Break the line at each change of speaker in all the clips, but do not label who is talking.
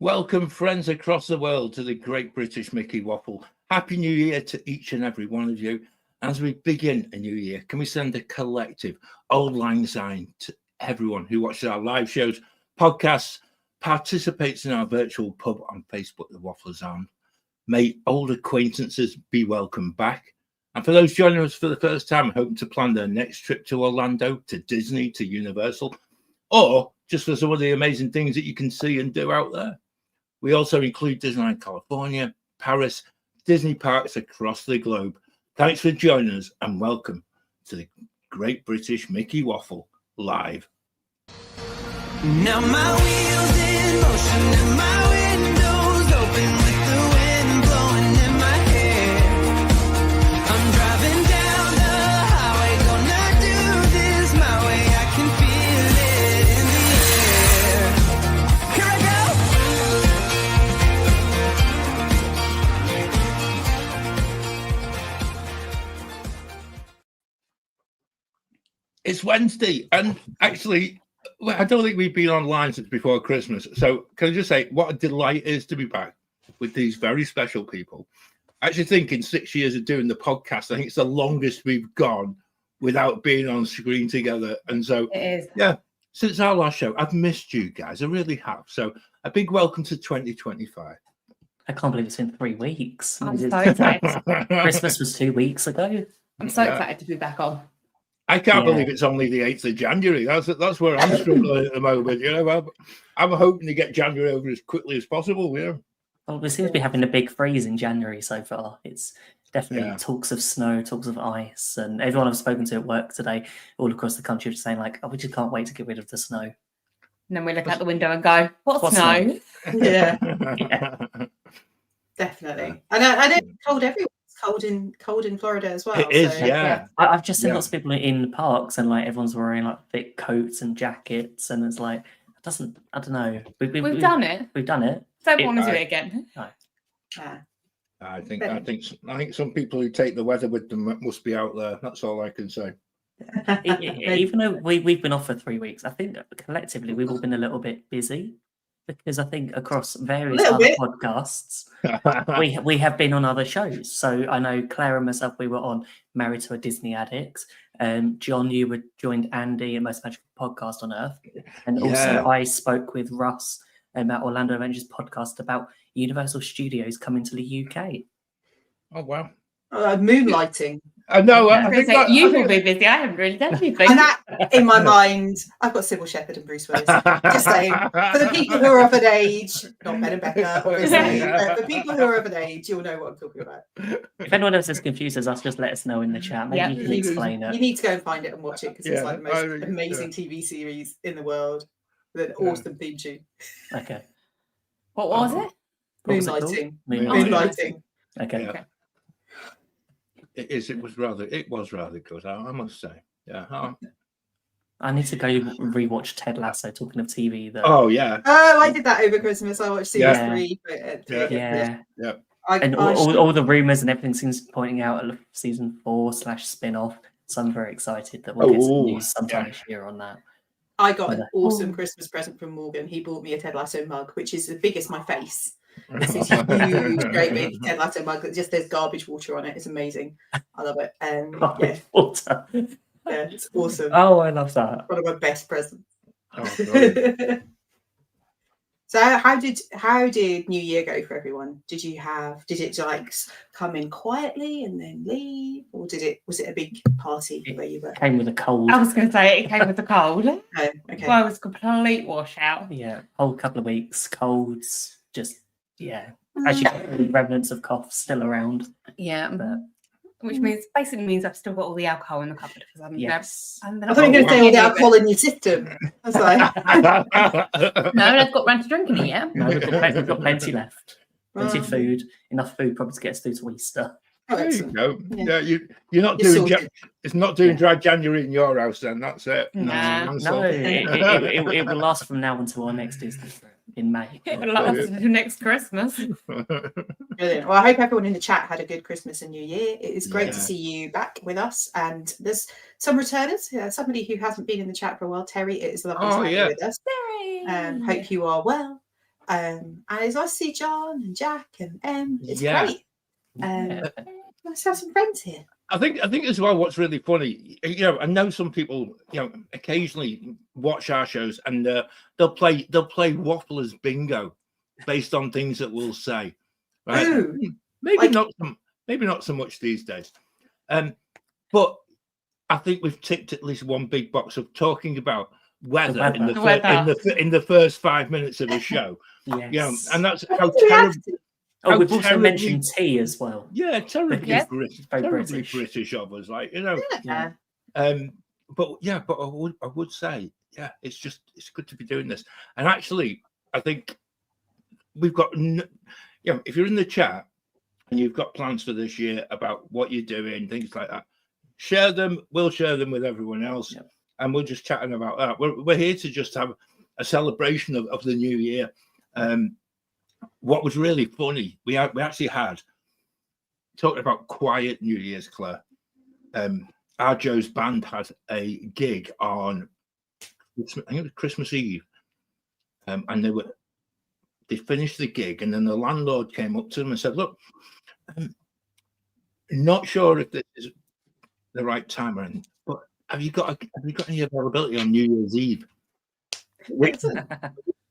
Welcome, friends across the world, to the Great British Mickey Waffle. Happy New Year to each and every one of you. As we begin a new year, can we send a collective Old Lang Syne to everyone who watches our live shows, podcasts, participates in our virtual pub on Facebook, The Wafflers Arm. May old acquaintances be welcomed back. And for those joining us for the first time, hoping to plan their next trip to Orlando, to Disney, to Universal, or just for some of the amazing things that you can see and do out there. We also include Disneyland California, Paris, Disney parks across the globe. Thanks for joining us and welcome to the Great British Mickey Waffle live.
Now my wheels in motion and my windows open with the wind blowing in my hair. I'm driving down the highway, gonna do this my way. I can feel it in the air. Here I
go. It's Wednesday, and actually, I don't think we've been online since before Christmas. So can I just say what a delight it is to be back with these very special people. I actually think in 6 years of doing the podcast, I think it's the longest we've gone without being on screen together. And so, yeah, since our last show, I've missed you guys. I really have. So a big welcome to 2025.
I can't believe it's been 3 weeks.
I'm so excited.
Christmas was 2 weeks ago.
I'm so excited to be back on.
I can't believe it's only the 8th of January. That's where I'm struggling at the moment. You know, I'm hoping to get January over as quickly as possible. Yeah.
Well, we seem to be having a big freeze in January so far. It's definitely talks of snow, talks of ice, and everyone I've spoken to at work today, all across the country, are saying like, "Oh, we just can't wait to get rid of the snow."
And then we look out the window and go, "What's snow?"
Yeah, definitely. And I know it's cold everywhere. Cold in Florida as well.
It is, yeah.
I've just seen lots of people in the parks, and like everyone's wearing like thick coats and jackets, and it's like I don't know.
We've done it.
We've done it.
Don't want to do it again.
No.
Yeah.
I think some people who take the weather with them must be out there. That's all I can say.
Even though we've been off for 3 weeks, I think collectively we've all been a little bit busy. Because I think across various other podcasts, we have been on other shows. So I know Claire and myself, we were on Married to a Disney Addict. John, you joined Andy at Most Magical Podcast on Earth. And also I spoke with Russ at Orlando Avengers podcast about Universal Studios coming to the UK.
Oh, wow.
Moonlighting.
I know.
You will be busy. I haven't really done anything.
And that, in my mind, I've got Sybil Shepherd and Bruce Willis. Just saying, for the people who are of an age, not Ben and Becca, obviously, but for people who are of an age, you'll know what I'm talking about.
If anyone else is confused as us, just let us know in the chat. Maybe you can explain it.
You need to go and find it and watch it because it's like the most amazing TV series in the world with an awesome theme tune.
Okay.
What was it?
Moonlighting.
Okay.
Okay.
It was rather good. I must say. Yeah.
I need to go rewatch Ted Lasso. Talking of TV,
Oh yeah.
Oh, I did that over Christmas. I watched series 3.
Yeah.
And
all the rumors and everything seems pointing out a season 4/ spin-off. So I'm very excited that we'll get some news sometime this year on that.
I got an awesome Christmas present from Morgan. He bought me a Ted Lasso mug, which is as big as my face. It's this huge, great big Ted Lasso mug that just there's garbage water on it. It's amazing. I love it.
Garbage water.
Yeah, it's awesome.
Oh, I love that.
One of my best presents.
Oh,
So how did New Year go for everyone? Did it like come in quietly and then leave, or was it a big party where you were?
Came with a cold.
I was going to say it came with a cold.
Oh, okay.
Well, I was complete washout.
Yeah, whole couple of weeks, colds, just actually remnants of cough still around.
Yeah,
but
which basically means I've still got all the alcohol in the cupboard because I'm
I thought you were going to say all the alcohol in your system. I was like,
no, I've got round to drinking it yet.
No, we've got plenty left. Plenty of food, enough food probably to get us through to Easter.
There you go. Yeah, you're not doing. It's not doing dry January in your house, then. That's it.
Nah.
No, it will last from now until our next Disney trip in May.
It will last until next Christmas.
Brilliant. Well, I hope everyone in the chat had a good Christmas and New Year. It is great to see you back with us, and there's some returners. Somebody who hasn't been in the chat for a while, Terry. It is lovely to have you with us.
Terry.
Hope you are well. And it's nice to see John and Jack and Em. It's
Yeah.
great.
Yeah.
Nice to have some friends here.
I think as well, what's really funny, I know some people, occasionally watch our shows and they'll play Wafflers bingo based on things that we'll say. Right?
Ooh,
maybe
like-
not so much these days. But I think we've ticked at least one big box of talking about weather, in the
The weather.
in the first 5 minutes of a show.
Yes.
And that's
Why
how
do we have
terrible.
to?
Oh, we've also
terribly-
mentioned tea as well.
Yeah, terribly
Yes.
British,
Very
terribly
British.
British of us,
Yeah.
But I would say, it's good to be doing this. And actually, I think we've got, if you're in the chat and you've got plans for this year about what you're doing, things like that, share them. We'll share them with everyone else, and we're just chatting about that. We're here to just have a celebration of the new year. What was really funny, we actually had, talking about quiet New Year's, Claire. Our Joe's band had a gig on, I think it was Christmas Eve, and they finished the gig, and then the landlord came up to them and said, "Look, not sure if this is the right time or anything, but have you got any availability on New Year's Eve?" Which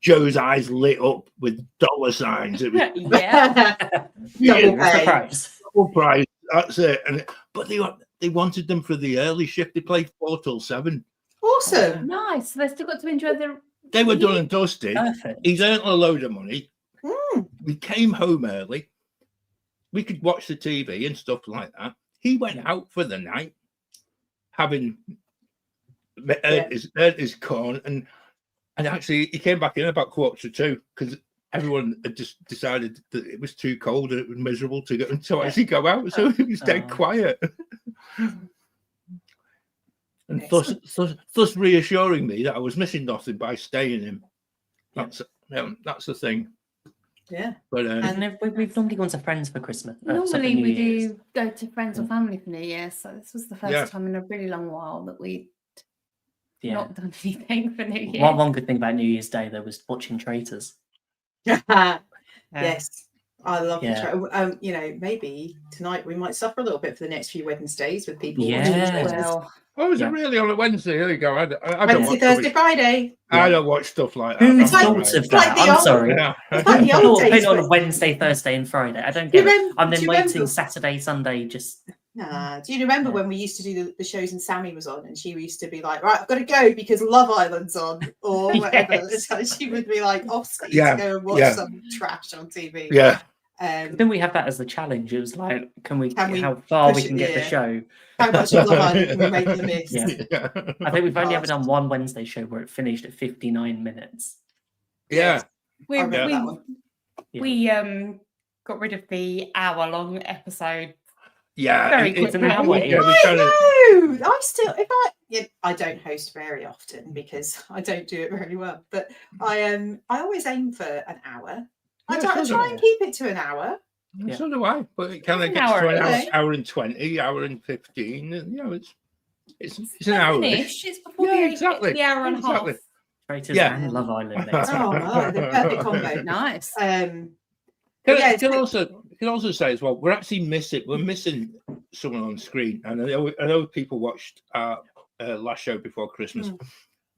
Joe's eyes lit up with dollar signs. It was
Yeah.
Double pay.
Surprise.
full price. That's it. But they wanted them for the early shift. They played 4 till 7.
Awesome.
Nice. So they've still got to enjoy the.
They were done and dusted.
Perfect.
He's earned a load of money.
Mm.
We came home early. We could watch the TV and stuff like that. He went out for the night, having earned his corn, and actually he came back in about 1:45 because everyone had just decided that it was too cold and it was miserable to go to actually go out, so it was dead quiet. And thus reassuring me that I was missing nothing by staying in. That's the thing.
Yeah.
But
And we've normally gone to friends for Christmas.
Normally
New
we
Year's.
do go to friends or family for New Year, so this was the first time in a really long while that we not done anything for New Year.
One good thing about New Year's Day though was watching Traitors.
Yes. I love
Yeah.
maybe tonight we might suffer a little bit for the next few Wednesdays with people
Yeah.
watching Traitors.
oh, is it really on a Wednesday? Here you go. I don't
Wednesday,
watch
Thursday, Friday.
I don't watch stuff like that.
Who
That's
thought
all
of
right.
that?
the
I'm
old-
sorry.
Yeah.
It's like the
I
old
thought put
days
it on a
when-
Wednesday, Thursday, and Friday. I don't
Do you
get it.
remember-
I'm
do
then
you
waiting
remember-
Saturday, Sunday. Just
Do you remember when we used to do the shows and Sammy was on and she used to be like, right, I've got to go because Love Island's on or whatever.
Yes.
So she would be like off ski
Yeah,
to go and watch
yeah.
some trash on TV.
Yeah.
then we have that as the challenge. It was like, can we
Can we
how far we
push
can
it?
get the
Yeah.
show?
How much of Love Island can we make in the mist?
Yeah. I think we've only ever done one Wednesday show where it finished at 59 minutes.
Yeah.
We,
I remember that one.
we got rid of the hour-long episode.
Yeah.
Very
it-
quick
it-
now.
yeah, we
I
kind of-
know. I still, I don't host very often because I don't do it very well. But I always aim for an hour. I
Yeah, so
try
do
and keep it to an hour.
Yeah.
So do I, but it kind of
An
gets to
hour,
an hour,
okay.
hour and 20, hour and 15. And, it's an
Not
hour.
finished. It's before
Yeah,
the hour and a
exactly.
half.
Traitors
Yeah.
and Love Island.
Oh, my, the perfect combo.
Nice.
Can
Yeah,
also say as well, we're missing someone on screen, and I know people watched our last show before Christmas.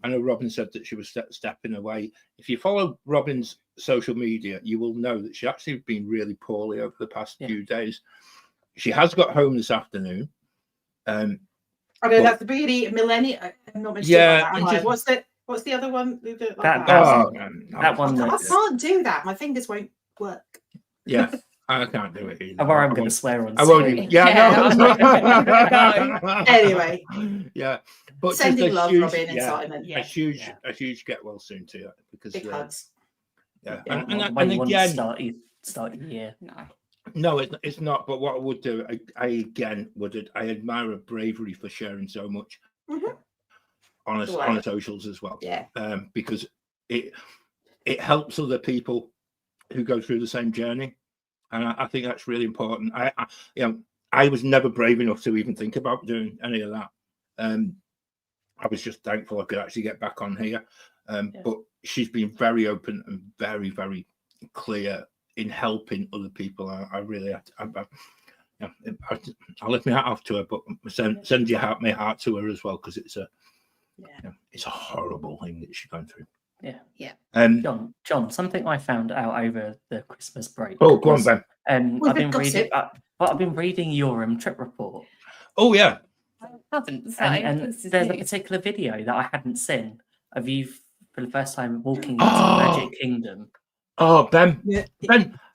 I know Robin said that she was stepping away. If you follow Robin's social media, you will know that she actually been really poorly over the past few days. She has got home this afternoon.
I know that's the really millennial. I'm not meant to
Yeah,
talk
and
about that.
just-
What's the other one?
That one
I
that's
can't do that. My fingers won't work.
Yeah, I can't do it either.
where I'm going to swear on
I won't
screen.
even. Yeah,
Yeah,
no.
Anyway.
Yeah, but
Sending
just a
love,
huge,
Robin and
yeah,
Simon.
Yeah.
a huge get well soon to you because
Big hugs.
yeah,
Yeah.
When you want to
again,
start your year.
No.
no, it's not. But what I would do, I admire her bravery for sharing so much
Mhm.
on
Right.
on her socials as well.
Yeah.
Because it helps other people who go through the same journey, and I think that's really important. I was never brave enough to even think about doing any of that. I was just thankful I could actually get back on here. But she's been very open and very, very clear in helping other people. I really, I'll lift my hat off to her, but send my heart to her as well, because it's a horrible thing that she's going through.
Yeah. John, something I found out over the Christmas break.
Oh, go on, Ben.
I've been reading your trip report.
Oh, yeah.
I haven't. So
and there's a particular video that I hadn't seen of you for the first time walking into the Magic Kingdom.
Oh, Ben,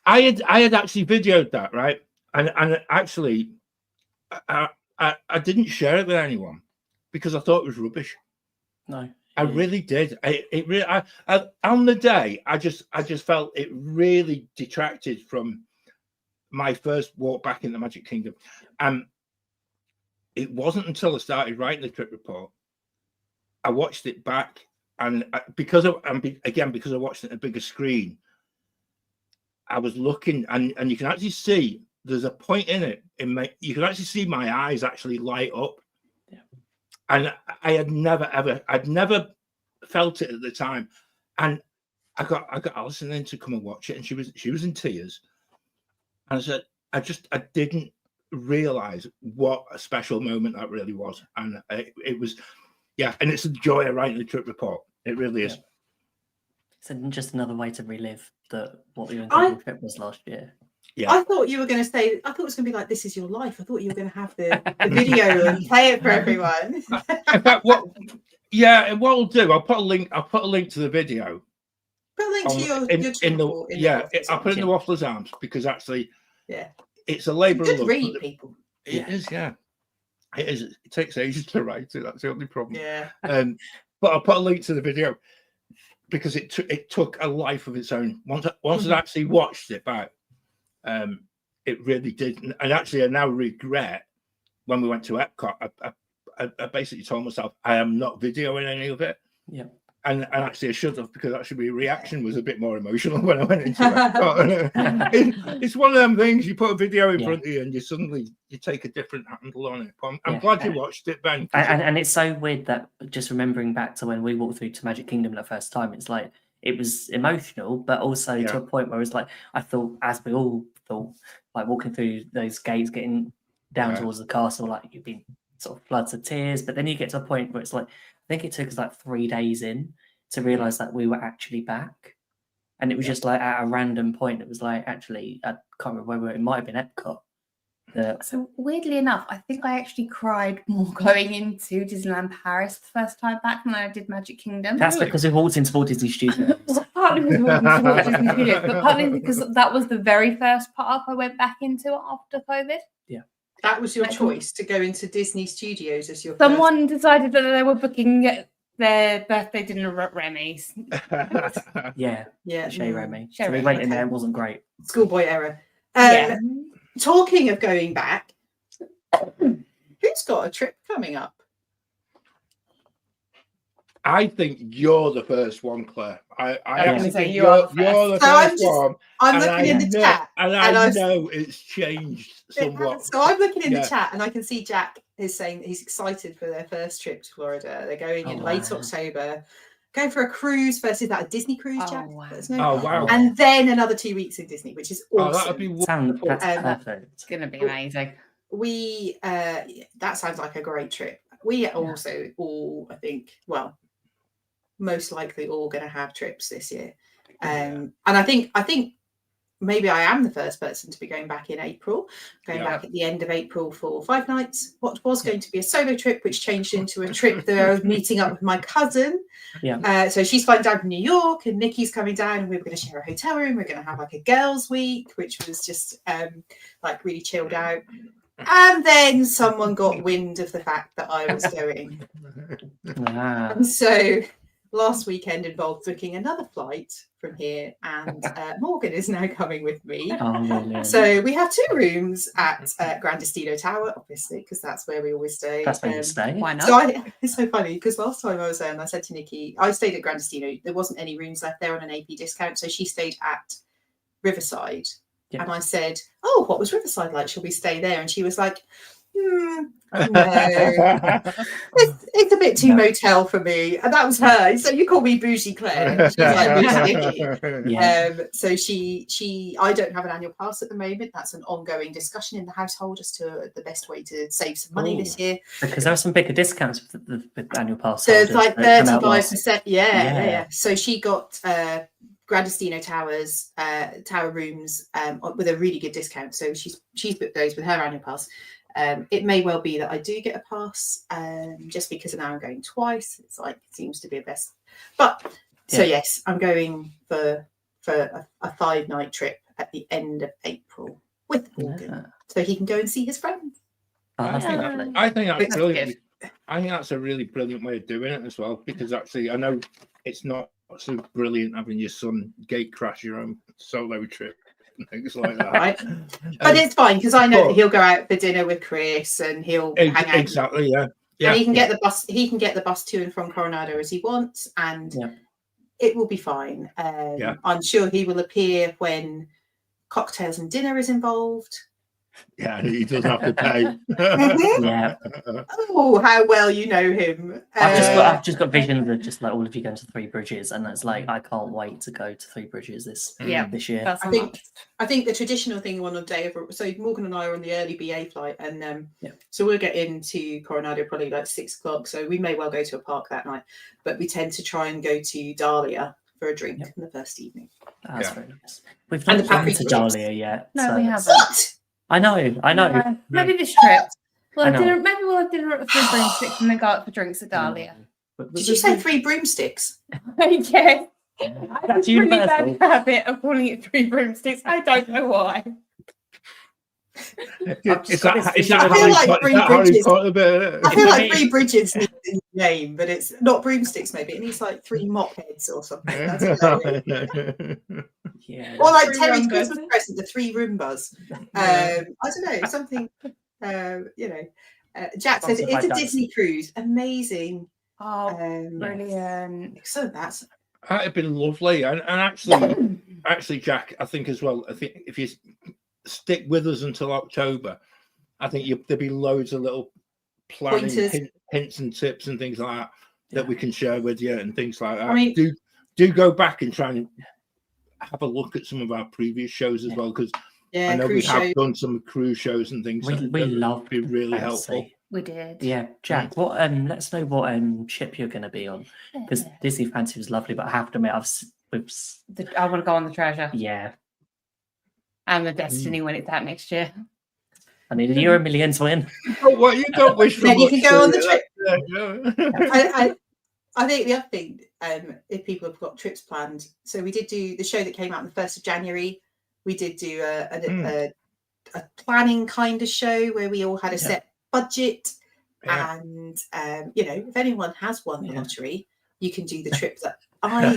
I had actually videoed that, right? And actually, I didn't share it with anyone because I thought it was rubbish.
No,
I really did. On the day, I just felt it really detracted from my first walk back in the Magic Kingdom. And it wasn't until I started writing the trip report, I watched it back, and because I watched it on a bigger screen, I was looking, and you can actually see there's a point in it. You can actually see my eyes actually light up, and I'd never felt it at the time, and I got Alison in to come and watch it, and she was in tears, and I said I didn't realize what a special moment that really was, and it was, and it's a joy of writing the trip report. It really is.
So just another way to relive what your incredible trip was last year.
Yeah. I thought you were going to say, I thought it was going to be like, this is your life. I thought you were going to have the video and play it for everyone.
In fact, what I'll do, I'll put a link to the video.
Put a link to your
I'll put it in the Waffler's Arms, because actually, it's a labour of love.
Read, people.
It is. It is. It takes ages to write it. That's the only problem.
Yeah.
But I'll put a link to the video, because it took a life of its own. Once I'd actually watched it back, it really did. And actually, I now regret when we went to Epcot. I basically told myself I am not videoing any of it.
Yeah.
And actually, I should have, because actually my reaction was a bit more emotional when I went into Epcot. It's one of them things. You put a video in front of you, and you take a different handle on it. I'm glad you watched it, Ben.
And it's so weird that just remembering back to when we walked through to Magic Kingdom the first time, it's like it was emotional, but also to a point where it's like I thought, as we all thought, like walking through those gates, getting down towards the castle, like you've been sort of floods of tears. But then you get to a point where it's like, I think it took us like 3 days in to realize that we were actually back. And it was just like at a random point, it was like, actually, I can't remember where we were. It might have been Epcot.
So weirdly enough, I think I actually cried more going into Disneyland Paris the first time back than I did Magic Kingdom.
That's because we walked into Walt Disney Studios.
Well, partly because we walked into Walt Disney Studios, but partly because that was the very first park I went back into after COVID.
Yeah.
That was your choice, to go into Disney Studios as your
Someone decided that they were booking their birthday dinner at Remy's.
Yeah. Chez Remy. So we
Remy,
went in there, it wasn't great.
Schoolboy error. Talking of going back, who's got a trip coming up?
I think you're the first one, Claire. I
actually think
you're the first one.
I'm looking in the chat.
And I know it's changed somewhat.
So I'm looking in the chat, and I can see Jack is saying that he's excited for their first trip to Florida. They're going in late October. Going for a cruise first. Is that a Disney cruise, Jack?
Wow.
And then another 2 weeks in Disney, which is awesome.
That'd be wonderful.
That's perfect.
It's going to be amazing.
That sounds like a great trip. We also all, I think, most likely all going to have trips this year. And I think maybe I am the first person to be going back in April, back at the end of April for 5 nights. What was going to be a solo trip, which changed into a trip that I was meeting up with my cousin. So she's flying down from New York, and Nikki's coming down, and we were going to share a hotel room. We're going to have like a girls' week, which was just like really chilled out. And then someone got wind of the fact that I was going. And so last weekend involved booking another flight from here, and Morgan is now coming with me. So we have 2 rooms at Grand Destino Tower, obviously, because that's where we always stay.
That's where you stay.
Why not?
So it's so funny, because last time I was there, and I said to Nikki, I stayed at Grand Destino. There wasn't any rooms left there on an AP discount, so she stayed at Riverside. And I said, oh, what was Riverside like? Shall we stay there? And she was like, No, it's a bit too motel for me, and that was her. So you call me Bougie Claire. She's like Bougie Vicky. So I don't have an annual pass at the moment. That's an ongoing discussion in the household as to the best way to save some money this year.
Because there are some bigger discounts with the annual pass.
So it's like 35%. Yeah. So she got Grandestino Towers, tower rooms with a really good discount. So she's booked those with her annual pass. It may well be that I do get a pass just because now I'm going twice. It's like it seems to be a best. But so yes, I'm going for a 5-night trip at the end of April with Morgan, so he can go and see his friends.
I
think that's brilliant. I think that's a really brilliant way of doing it as well, because actually I know it's not so brilliant having your son gate crash your own solo trip. Things like that,
right? But it's fine because I know that he'll go out for dinner with Chris and he'll hang out.
Exactly, yeah.
And he can get the bus. He can get the bus to and from Coronado as he wants, and it will be fine. I'm sure he will appear when cocktails and dinner is involved.
Yeah, he does have to pay.
Yeah.
Oh, how well you know him.
I've just got visions of just like all of you going to Three Bridges, and it's like I can't wait to go to Three Bridges this year.
I think the traditional thing on a day of so Morgan and I are on the early BA flight, and so we'll get into Coronado probably like 6 o'clock. So we may well go to a park that night, but we tend to try and go to Dahlia for a drink in the first evening.
That's very nice. We've not been to Dahlia yet.
No, we haven't.
What?
I know.
Maybe this trip. Well, maybe we'll have dinner at the Three Broomsticks and then go out for drinks at Dahlia.
Did you say 3 broomsticks?
Yes. I have a really bad habit of calling it 3 broomsticks. I don't know why.
I feel like 3 bridges needs a new name, but it's not broomsticks maybe. It needs like 3 mop heads or something. That's or like Terry's Christmas present, the 3 Roombas. I don't know, something Jack says it's a Disney cruise. Amazing.
Oh, brilliant.
So that'd
have been lovely. And actually, Jack, I think as well, I think if you stick with us until October, I think there'll be loads of little planning hints and tips and things like that we can share with you and things like that. I mean, do go back and try and have a look at some of our previous shows as well, because I know we have done some cruise shows and things.
We love
be really helpful.
We did.
Yeah, Jack. What? Let us know what ship you're going to be on, because Disney Fantasy was lovely, but I have to admit,
I want to go on the Treasure.
Yeah.
And the Destiny when it's out next year.
I need a Euro Millions win.
What you don't wish for?
Then you can go on the trip. I think the other thing, if people have got trips planned, so we did do the show that came out on the 1st of January. We did do a planning kind of show where we all had a set budget, and if anyone has won the lottery, you can do the trip that I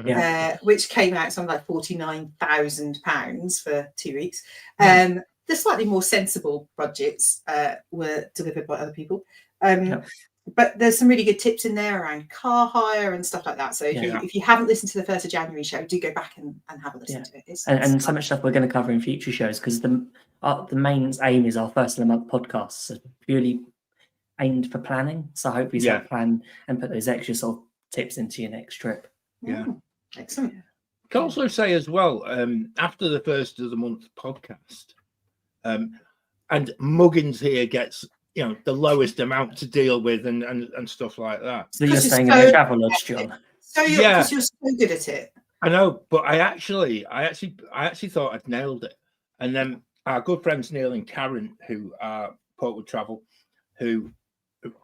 did, which came out something like £49,000 for 2 weeks. The slightly more sensible budgets were delivered by other people. But there's some really good tips in there around car hire and stuff like that. So if you haven't listened to the 1st of January show, do go back and have a listen to it.
And so much stuff we're going to cover in future shows, because the main aim is our first of the month podcast, so purely aimed for planning. So hopefully sort of plan and put those extra sort of tips into your next trip.
Excellent.
Can also say as well, after the first of the month podcast, and Muggins here gets the lowest amount to deal with and stuff like that.
So you're staying in the travel lodge, John.
So you're so good at it.
I know, but I actually thought I'd nailed it. And then our good friends Neil and Karen, who are Portwood Travel, who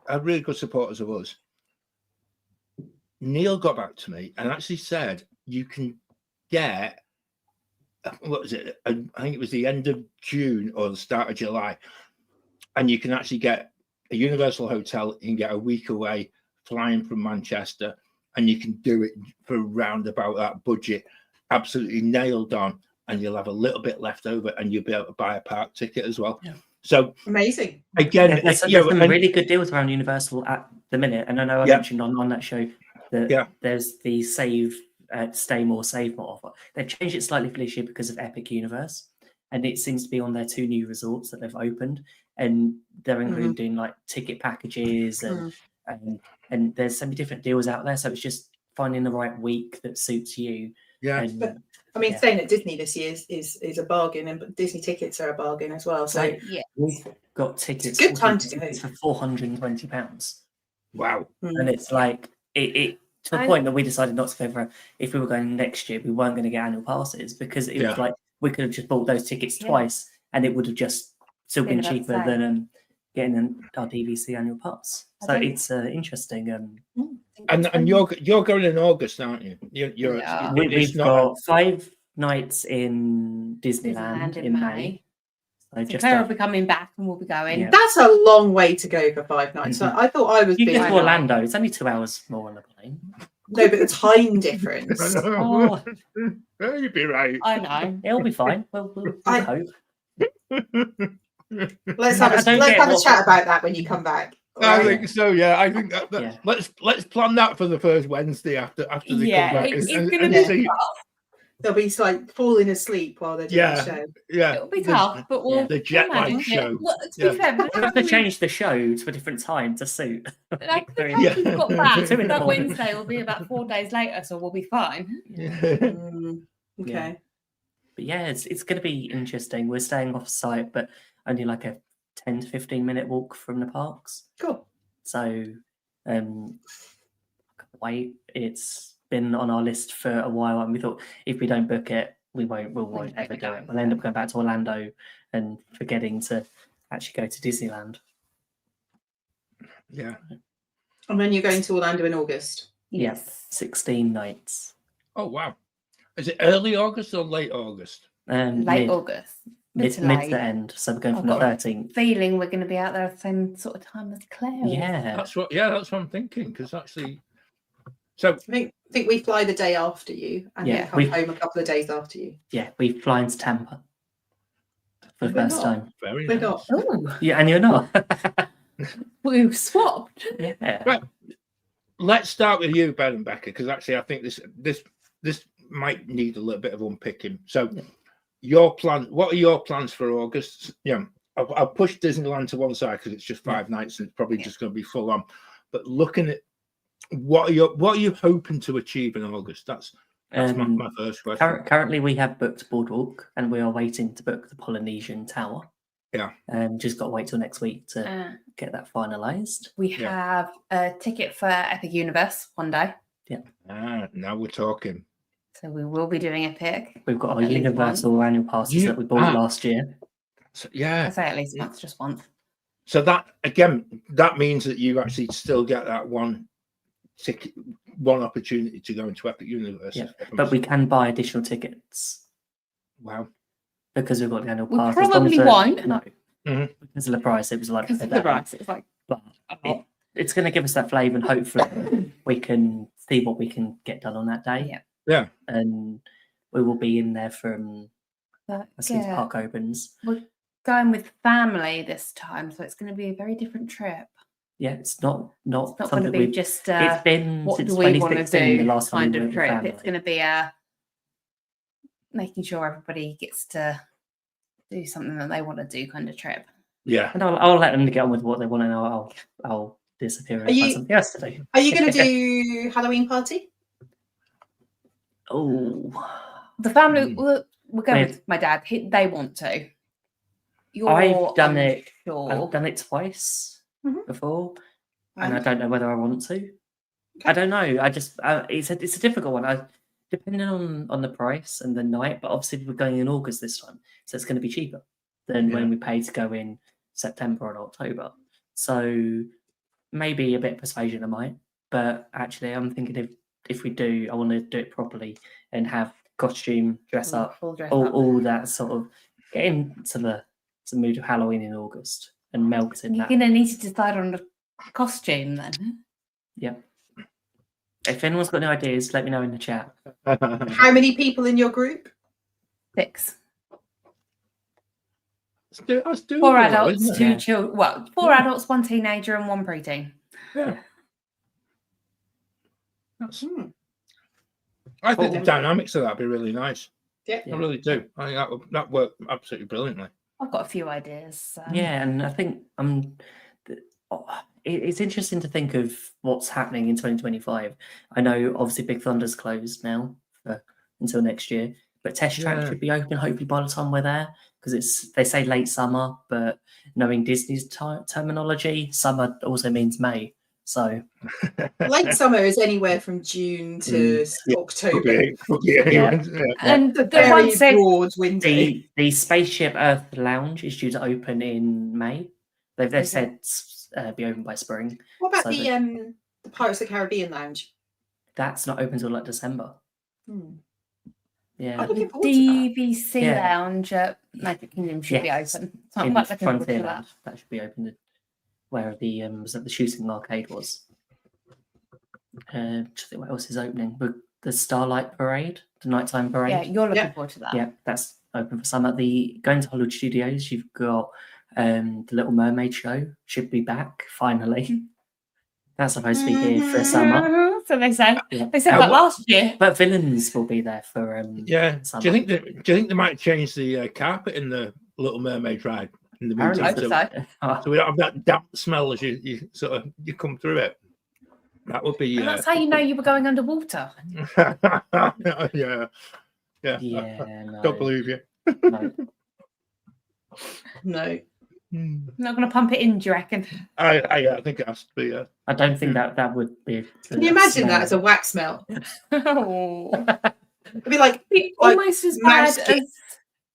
are really good supporters of us, Neil got back to me and actually said you can get, what was it? I think it was the end of June or the start of July, and you can actually get a Universal hotel. You can get a week away flying from Manchester, and you can do it for around about that budget, absolutely nailed on, and you'll have a little bit left over, and you'll be able to buy a park ticket as well. Yeah. So
amazing.
Again,
there's some really good deals around Universal at the minute, and I know I mentioned on that show that there's the stay more, save more offer. They've changed it slightly for this year because of Epic Universe, and it seems to be on their 2 new resorts that they've opened, and they're including like ticket packages and there's so many different deals out there. So it's just finding the right week that suits you.
Yeah.
And,
I mean, staying at Disney this year is a bargain, and Disney tickets are a bargain as well. So
we've got tickets.
Good time to go
for £420.
Wow.
And it's like it to the point that we decided not to go for. If we were going next year, we weren't going to get annual passes because it was like we could have just bought those tickets twice, and it would have just still been cheaper than getting our DVC annual pass. So it's interesting.
And you're going in August, aren't you?
We've got 5 nights in Disneyland in May.
So Claire will be coming back and we'll be going.
Yeah. That's a long way to go for 5 nights. So I thought I was.
You get to Orlando. It's only 2 hours more on the plane.
No, but the time difference.
You'd be right.
I know.
It'll be fine. We'll hope.
Let's have a chat about that when you come back.
I think so. Yeah, I think that. Let's plan that for the first Wednesday after they come back.
It's going to be tough.
They'll be like falling asleep while they're doing the show.
Yeah,
it'll be tough, but we'll
the jet lag show.
Well, to be fair,
we'll have to change the show to a different time to suit.
Like the time we've got back, that Wednesday will be about 4 days later, so we'll be fine.
Okay.
But yeah, it's going to be interesting. We're staying off site, but only like a 10 to 15 minute walk from the parks.
Cool.
So, I can't wait. It's been on our list for a while, and we thought if we don't book it, we won't ever do it. We'll end up going back to Orlando and forgetting to actually go to Disneyland.
Yeah.
And then you're going to Orlando in August.
Yes, 16 nights.
Oh wow! Is it early August or late August?
Late August.
Mid to end. So we're going from the 13th.
Feeling we're going to be out there at the same sort of time as Claire.
Yeah,
that's what I'm thinking. Because actually, so
I think we fly the day after you, and then come home a couple of days after you.
Yeah, we fly into Tampa for the first time.
Very
We're
nice.
not.
Yeah, and you're not.
We've swapped.
Yeah.
Right. Let's start with you, Ben and Becca, because actually I think this might need a little bit of unpicking. So, your plan. What are your plans for August? Yeah, I'll push Disneyland to one side because it's just 5 nights and it's probably just going to be full on. But looking at what are you hoping to achieve in August? That's my first question.
Currently, we have booked Boardwalk, and we are waiting to book the Polynesian Tower.
Yeah.
Just got to wait till next week to get that finalised.
We have a ticket for Epic Universe one day.
Yeah.
Now we're talking.
So we will be doing Epic.
We've got our Universal annual passes that we bought last year.
So, yeah.
I say at least once, just once.
So that means that you actually still get that one ticket, one opportunity to go into Epic Universe.
Yeah. But we can buy additional tickets.
Wow.
Because we've got the annual
We
pass.
probably won't.
No. Because of the price, it was like
because of the price. It's like,
but it's going to give us that flavour, and hopefully we can see what we can get done on that day.
Yeah.
And we will be in there from as soon as park opens.
We're going with family this time, so it's going to be a very different trip.
Yeah, it's not
going to be just
it's been
what
since
do we want to
2016
do
the last time
kind of trip.
family.
It's going to be making sure everybody gets to do something that they want to do kind of trip.
Yeah.
And I'll let them get on with what they want, and I'll disappear and find something else to do.
Are you going to do Halloween party?
Oh,
the family. We're going with my dad. They want to.
I've done it. I've done it twice before, and I don't know whether I want to. Okay. I don't know. I just it's a difficult one. Depending on the price and the night, but obviously we're going in August this time, so it's going to be cheaper than when we pay to go in September and October. So maybe a bit of persuasion I might, but actually I'm thinking if we do, I want to do it properly and have costume, dress up, all that sort of get into the mood of Halloween in August and melt in that.
You're going to need to decide on the costume then.
Yeah. If anyone's got any ideas, let me know in the chat.
How many people in your group?
6.
Let's do
4 adults, 2 children. Well, 4 adults, 1 teenager, and 1 preteen.
Yeah. I think the dynamics of that would be really nice.
Yeah,
I really do. I think that worked absolutely brilliantly.
I've got a few ideas. So.
Yeah, and I think it's interesting to think of what's happening in 2025. I know obviously Big Thunder's closed now until next year, but test track should be open hopefully by the time we're there, because they say late summer, but knowing Disney's terminology, summer also means May. So
late summer is anywhere from June to October.
And
the
very
broad window.
The Spaceship Earth Lounge is due to open in May. They've said be open by spring.
What about the Pirates of the Caribbean Lounge?
That's not open till like December. Yeah.
I'm looking forward
the
to
DVC Lounge at Magic Kingdom should be open. So I'm quite looking forward to that.
That should be open. Where the was that the shooting arcade was. What else is opening? The Starlight Parade, the nighttime parade.
Yeah, you're looking forward to that.
Yeah, that's open for summer. Going to Hollywood Studios, you've got the Little Mermaid show should be back finally. That's supposed to be here for summer.
So they said. Yeah. They said that last year.
But Villains will be there for
summer. Do you think they might change the carpet in the Little Mermaid ride in the meantime? So we don't have that damp smell as you come through it. That would be.
And that's how you know you were going underwater.
Yeah.
No.
Don't believe you.
No.
I'm not going to pump it in, do you reckon?
I think it has to be.
I don't think that would be.
Can you imagine that as a wax smell? It'd be like
almost as bad as.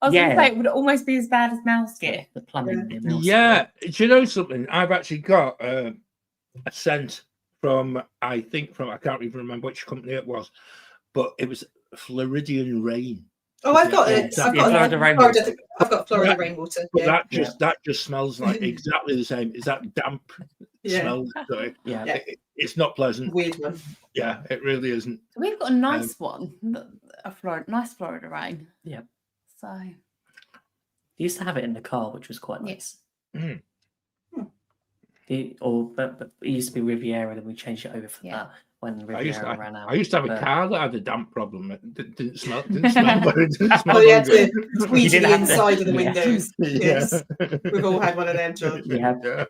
I was going to say it would almost be as bad as mouse gear.
The plumbing.
Yeah. Do you know something? I've actually got a scent from I can't even remember which company it was, but it was Floridian Rain.
Oh, I've got Florida rainwater.
But that just smells like exactly the same. Is that damp smell? It's not pleasant.
Weird one.
Yeah, it really isn't.
We've got a nice one, nice Florida Rain.
Yeah.
So
you used to have it in the car, which was quite nice.
Yes.
But it used to be Riviera, then we changed it over for that when Riviera ran out.
I used to have a car that had a damp problem. It didn't smell very good.
You had to squeeze the inside of the windows. Yes. We've all had one of them, John.
Yeah.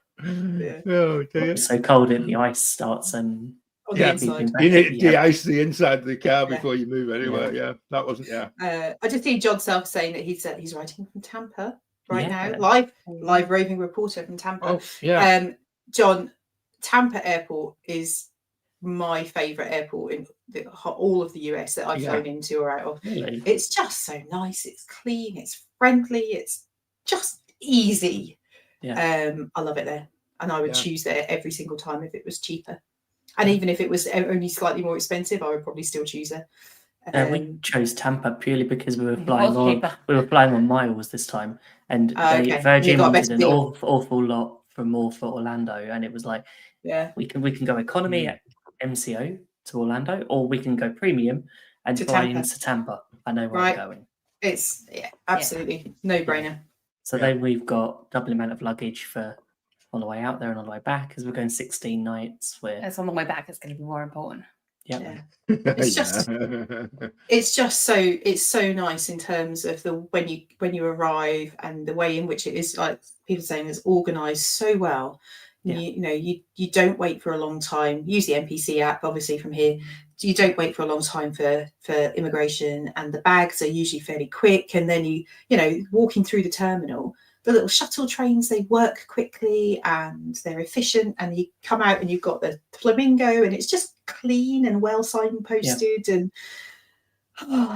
Oh,
it's so cold that the ice starts and
the inside.
You need to de-ice the inside of the car before you move anywhere. Yeah, that wasn't.
I just see John Self saying that he's writing from Tampa right now, live roving reporter from Tampa.
Oh, yeah.
John, Tampa Airport is my favourite airport in all of the US that I've flown into or out of.
Really?
It's just so nice. It's clean. It's friendly. It's just easy.
Yeah.
I love it there, and I would choose there every single time if it was cheaper. And even if it was only slightly more expensive, I would probably still choose it.
We chose Tampa purely because we were flying on miles this time, and Virgin wanted an awful lot more for Orlando, and it was like, we can go economy at MCO to Orlando, or we can go premium and fly into Tampa. I know where I'm going.
It's absolutely no brainer.
So then we've got double amount of luggage for on the way out there and on the way back, because we're going 16 nights.
It's on the way back. It's going to be more important.
It's just so nice in terms of when you arrive and the way in which it is, like people saying, is organized so well. You don't wait for a long time. Use the NPC app obviously from here. You don't wait for a long time for immigration, and the bags are usually fairly quick, and then you walking through the terminal, the little shuttle trains, they work quickly and they're efficient, and you come out and you've got the flamingo and it's just clean and well signposted and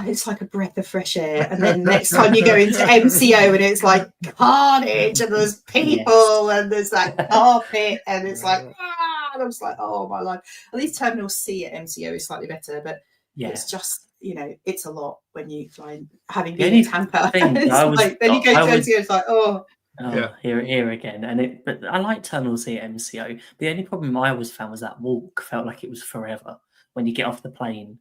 it's like a breath of fresh air. And then next time you go into MCO and it's like carnage and there's people and there's that carpet and it's like, and I'm just like, oh my life. At least Terminal C at MCO is slightly better, but it's just, it's a lot when you fly, having been in Tampa. Then you go to MCO, it's like,
here again. But I like Terminal C at MCO. The only problem I always found was that walk felt like it was forever when you get off the plane.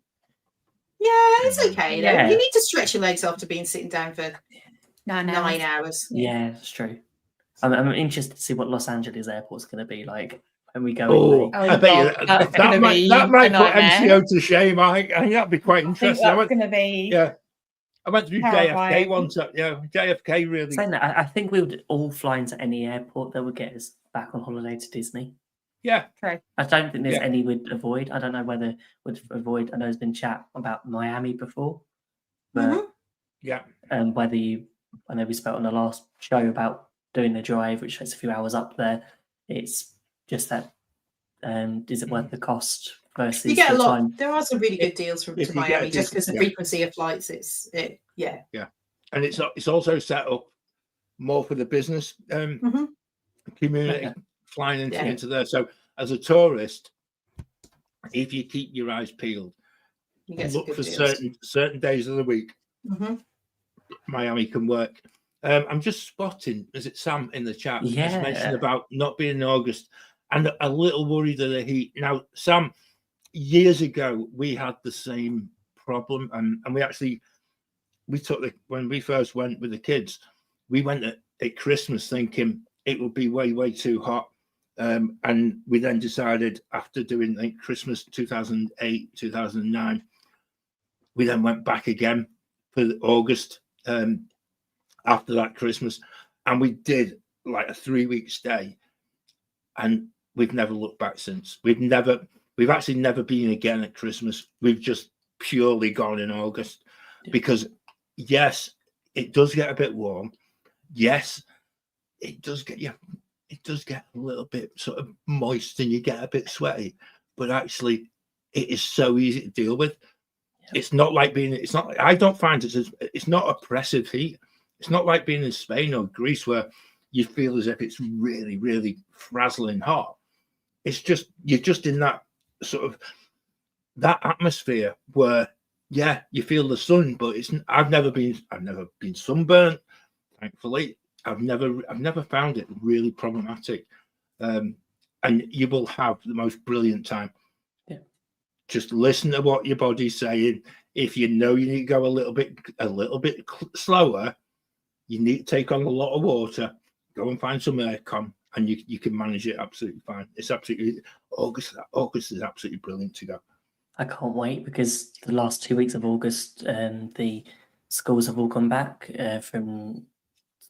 Yeah, it's okay. You need to stretch your legs after sitting down for 9 hours.
Yeah, it's true. I'm interested to see what Los Angeles airport's going to be like when we go.
I bet you that might put MCO to shame. I think that'd be quite interesting.
That's going to be.
I went through JFK once. JFK really.
Saying that, I think we would all fly into any airport that would get us back on holiday to Disney.
Yeah.
True.
I don't think there's any we'd avoid. I don't know whether would avoid. I know there's been chat about Miami before, but whether you, I know we spoke on the last show about doing the drive, which takes a few hours up there. It's just that. Is it worth the cost versus
you get a lot?
time?
There are some really good deals to Miami just because the frequency of flights. And
it's also set up more for the business community flying into there. So as a tourist, if you keep your eyes peeled,
you get
look for certain days of the week. Miami can work. I'm just spotting, is it Sam in the chat? Just mentioned about not being in August and a little worried of the heat. Now, Sam, years ago we had the same problem, and we took when we first went with the kids, we went at Christmas thinking it would be way too hot, and we then decided after doing Christmas 2008 2009, we then went back again for August after that Christmas, and we did like a 3-week stay, and we've never looked back since. We've actually never been again at Christmas. We've just purely gone in August because yes, it does get a bit warm. Yes, it does get a little bit sort of moist and you get a bit sweaty, but actually it is so easy to deal with. It's not like I don't find it's not oppressive heat. It's not like being in Spain or Greece where you feel as if it's really, really frazzling hot. It's just, you're just in that sort of that atmosphere where, you feel the sun, but I've never been sunburnt, thankfully. I've never found it really problematic. And you will have the most brilliant time.
Yeah.
Just listen to what your body's saying. If you know you need to go a little bit slower, you need to take on a lot of water, go and find some aircon, and you can manage it absolutely fine. It's absolutely August is absolutely brilliant to go.
I can't wait because the last 2 weeks of August, the schools have all gone back from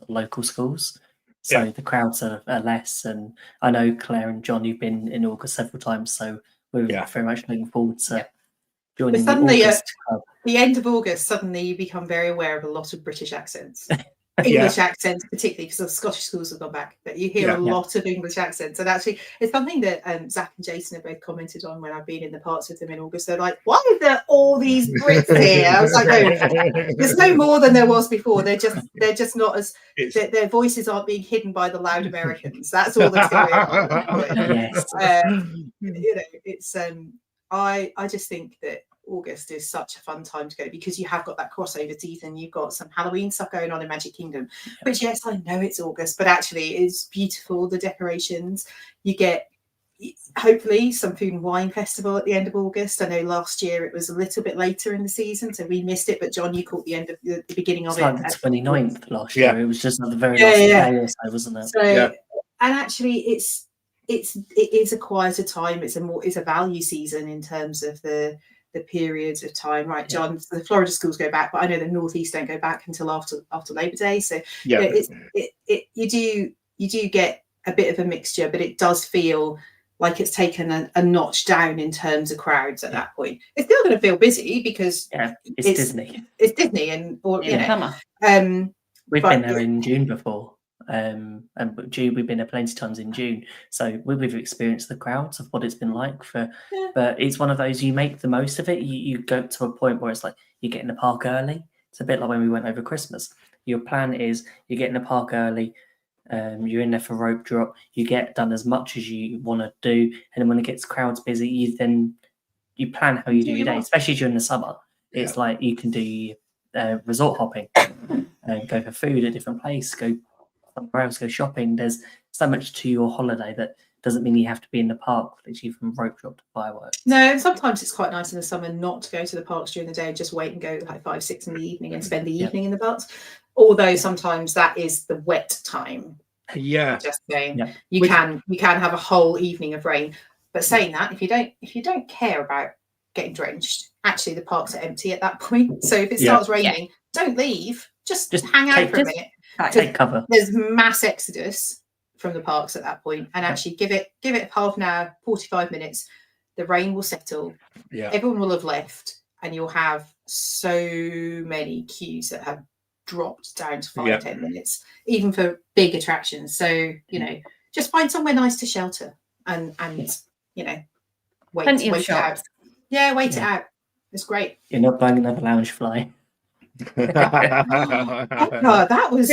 local schools, so the crowds are less. And I know Claire and John, you've been in August several times, so we're very much looking forward to joining. But
suddenly, at the end of August, suddenly you become very aware of a lot of British accents. English accents, particularly because the Scottish schools have gone back, but you hear a lot of English accents. And actually, it's something that Zach and Jason have both commented on when I've been in the parts with them in August. They're like, "Why is there all these Brits here?" I was like, "No, there's no more than there was before. They're just not as their voices aren't being hidden by the loud Americans. That's all that's going on." It's I just think that August is such a fun time to go because you have got that crossover season. You've got some Halloween stuff going on in Magic Kingdom, which yes, I know it's August, but actually it's beautiful. The decorations, you get hopefully some food and wine festival at the end of August. I know last year it was a little bit later in the season, so we missed it. But John, you caught the end of the beginning of it.
Like the 29th last year. It was just at the very last day or so, wasn't it?
So, and actually, it is a quieter time. It's a value season in terms of the periods of time, right, John? So the Florida schools go back, but I know the Northeast don't go back until after Labor Day. So you do get a bit of a mixture, but it does feel like it's taken a notch down in terms of crowds at that point. It's still going to feel busy because
it's Disney.
It's Disney, and
summer.
We've been there in June before. And we've been there plenty of times in June, so we've experienced the crowds of what it's been like but it's one of those, you make the most of it. You go to a point where it's like you get in the park early. It's a bit like when we went over Christmas. Your plan is you get in the park early, you're in there for rope drop, you get done as much as you want to do, and then when it gets crowds busy, you plan how you do your day, especially during the summer. It's like you can do resort hopping, go for food at a different place, go somewhere else, go shopping. There's so much to your holiday that doesn't mean you have to be in the park, literally from rope drop to fireworks.
No, and sometimes it's quite nice in the summer not to go to the parks during the day, just wait and go like 5, 6 in the evening and spend the evening in the parks. Although sometimes that is the wet time.
Yeah.
Just saying. Yeah. You can have a whole evening of rain. But saying that, if you don't care about getting drenched, actually the parks are empty at that point. So if it starts raining, don't leave. Just hang out for a minute.
Take cover.
There's mass exodus from the parks at that point, and actually give it half an hour, 45 minutes. The rain will settle.
Yeah.
Everyone will have left, and you'll have so many queues that have dropped down to 5-10 minutes, even for big attractions. So, you know, just find somewhere nice to shelter and you know, wait it out. Yeah, wait it out. It's great.
You're not buying another lounge fly.
Oh, that was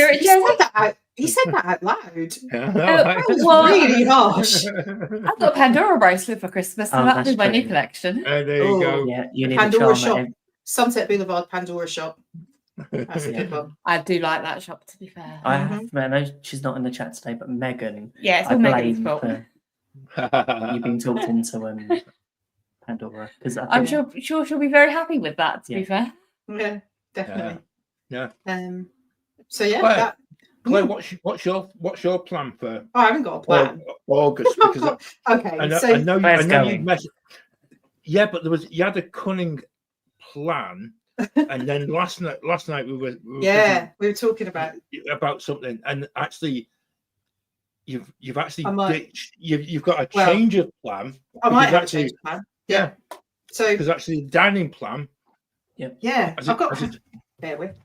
he said that out loud. That was really harsh.
I've got a Pandora bracelet for Christmas, so that'll be my new collection.
There you go.
Yeah, you need
Pandora
a
shop. Sunset Boulevard Pandora shop. That's a good one.
I do like that shop, to be fair.
I know she's not in the chat today, but Megan.
Yeah, it's all Megan's fault.
You've been talked into Pandora.
I'm sure she'll be very happy with that, to be fair.
Yeah, definitely.
Yeah.
So yeah.
Claire, what's your plan for?
I haven't got a plan.
August. Because
okay.
I know you yeah, but you had a cunning plan, and then last night we were talking about something, and actually you've actually ditched. You've got a change of plan.
I might have a change of plan. Yeah. So
because actually the dining plan.
Yeah. I've got. Bear with.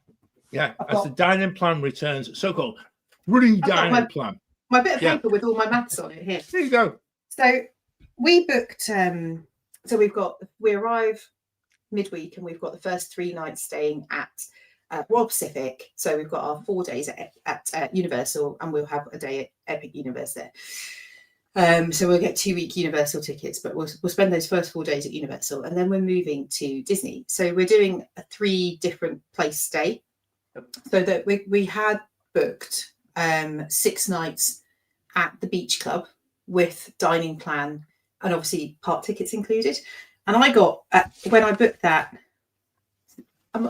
Yeah, as the dining plan returns, so-called free dining plan.
My bit of paper with all my maths on it here.
There you go.
So we booked. So we arrive midweek, and we've got the first 3 nights staying at Royal Pacific. So we've got our 4 days at Universal, and we'll have a day at Epic Universe there. So we'll get 2-week Universal tickets, but we'll spend those first 4 days at Universal, and then we're moving to Disney. So we're doing a 3 different place stay. So that we had booked 6 nights at the beach club with dining plan and obviously park tickets included. And I got when I booked that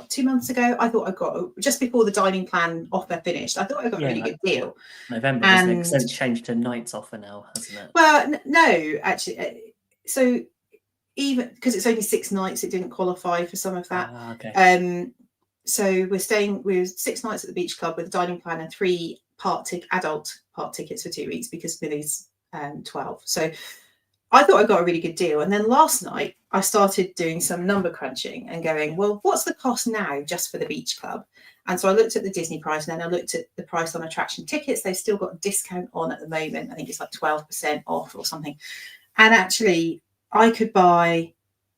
2 months ago, I thought I got just before the dining plan offer finished. I thought I got a really good deal.
November, isn't it? Because it's changed to nights offer now, hasn't it?
Well, no, actually. So even because it's only 6 nights, it didn't qualify for some of that.
Okay.
So we're 6 nights at the beach club with a dining plan and 3 adult park tickets for 2 weeks because Millie's 12. So I thought I got a really good deal. And then last night I started doing some number crunching and going, well, what's the cost now just for the beach club? And so I looked at the Disney price, and then I looked at the price on attraction tickets. They've still got a discount on at the moment. I think it's like 12% off or something. And actually I could buy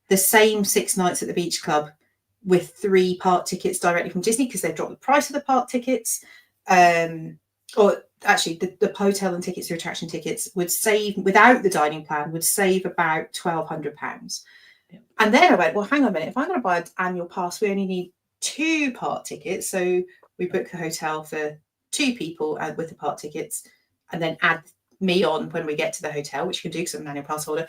the same 6 nights at the beach club with 3 park tickets directly from Disney because they've dropped the price of the park tickets. Or actually the hotel and tickets to attraction tickets would save, without the dining plan, would save about £1,200. And then I went, well, hang on a minute. If I'm going to buy an annual pass, we only need 2 park tickets. So we book the hotel for 2 people with the park tickets, and then add me on when we get to the hotel, which you can do because I'm an annual pass holder,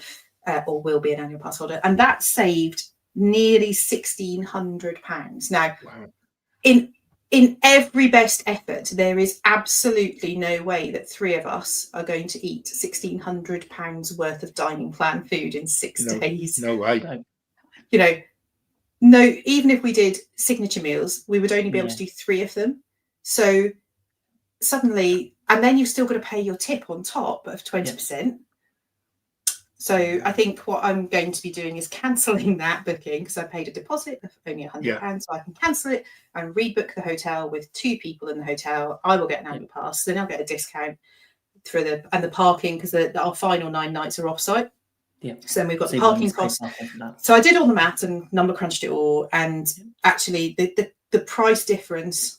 or will be an annual pass holder. And that saved nearly £1,600. Now, wow. in every best effort, there is absolutely no way that 3 of us are going to eat £1,600 worth of dining plan food in 6 days.
No way.
You know, no. Even if we did signature meals, we would only be able to do 3 of them. So suddenly, and then you've still got to pay your tip on top of 20%. Yeah. So I think what I'm going to be doing is cancelling that booking because I paid a deposit of only £100, so I can cancel it and rebook the hotel with 2 people in the hotel. I will get an annual pass, then I'll get a discount for the parking because our final 9 nights are off-site. Yeah. So then we've got the parking costs. So I did all the maths and number crunched it all, and actually the price difference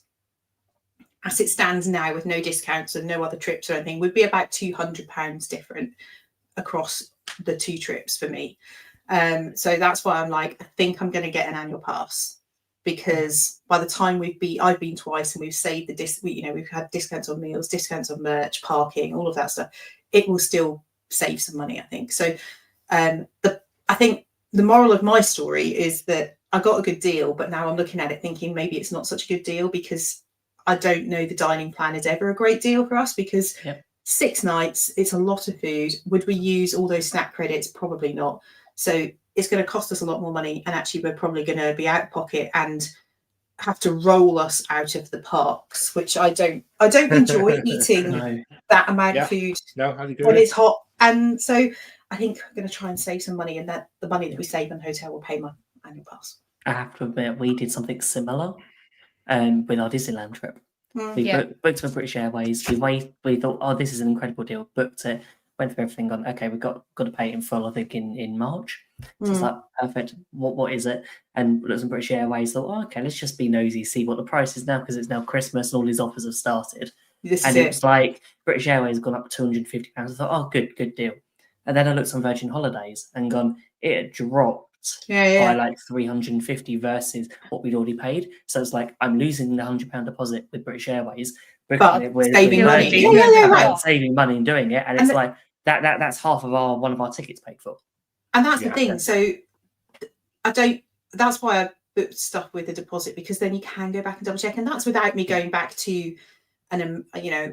as it stands now with no discounts and no other trips or anything would be about £200 different across the 2 trips for me. So that's why I'm like, I think I'm going to get an annual pass, because by the time I've been twice and we've saved we've had discounts on meals, discounts on merch, parking, all of that stuff. It will still save some money, I think. So I think the moral of my story is that I got a good deal, but now I'm looking at it thinking maybe it's not such a good deal, because I don't know the dining plan is ever a great deal for us, because 6 nights, it's a lot of food. Would we use all those snack credits? Probably not. So it's going to cost us a lot more money, and actually we're probably going to be out of pocket and have to roll us out of the parks, which I don't enjoy eating that amount of food when it's hot. And so I think I'm going to try and save some money, and that the money that we save in the hotel will pay my annual pass.
I have to admit, we did something similar with our Disneyland trip. We booked for British Airways. We thought, oh, this is an incredible deal. Booked it, went through everything. Gone, okay, we've got to pay it in full. I think in March. So it's like perfect. What is it? And looked at British Airways. Thought, oh, okay, let's just be nosy, see what the price is now, because it's now Christmas and all these offers have started. It was like British Airways have gone up £250. I thought, oh, good deal. And then I looked on Virgin Holidays and gone, it had dropped by like 350 versus what we'd already paid. So it's like I'm losing the £100 deposit with British Airways,
but saving money.
Saving money and doing it, and it's like that's half of one of our tickets paid for.
And that's the thing. So that's why I booked stuff with a deposit, because then you can go back and double check, and that's without me going back to. And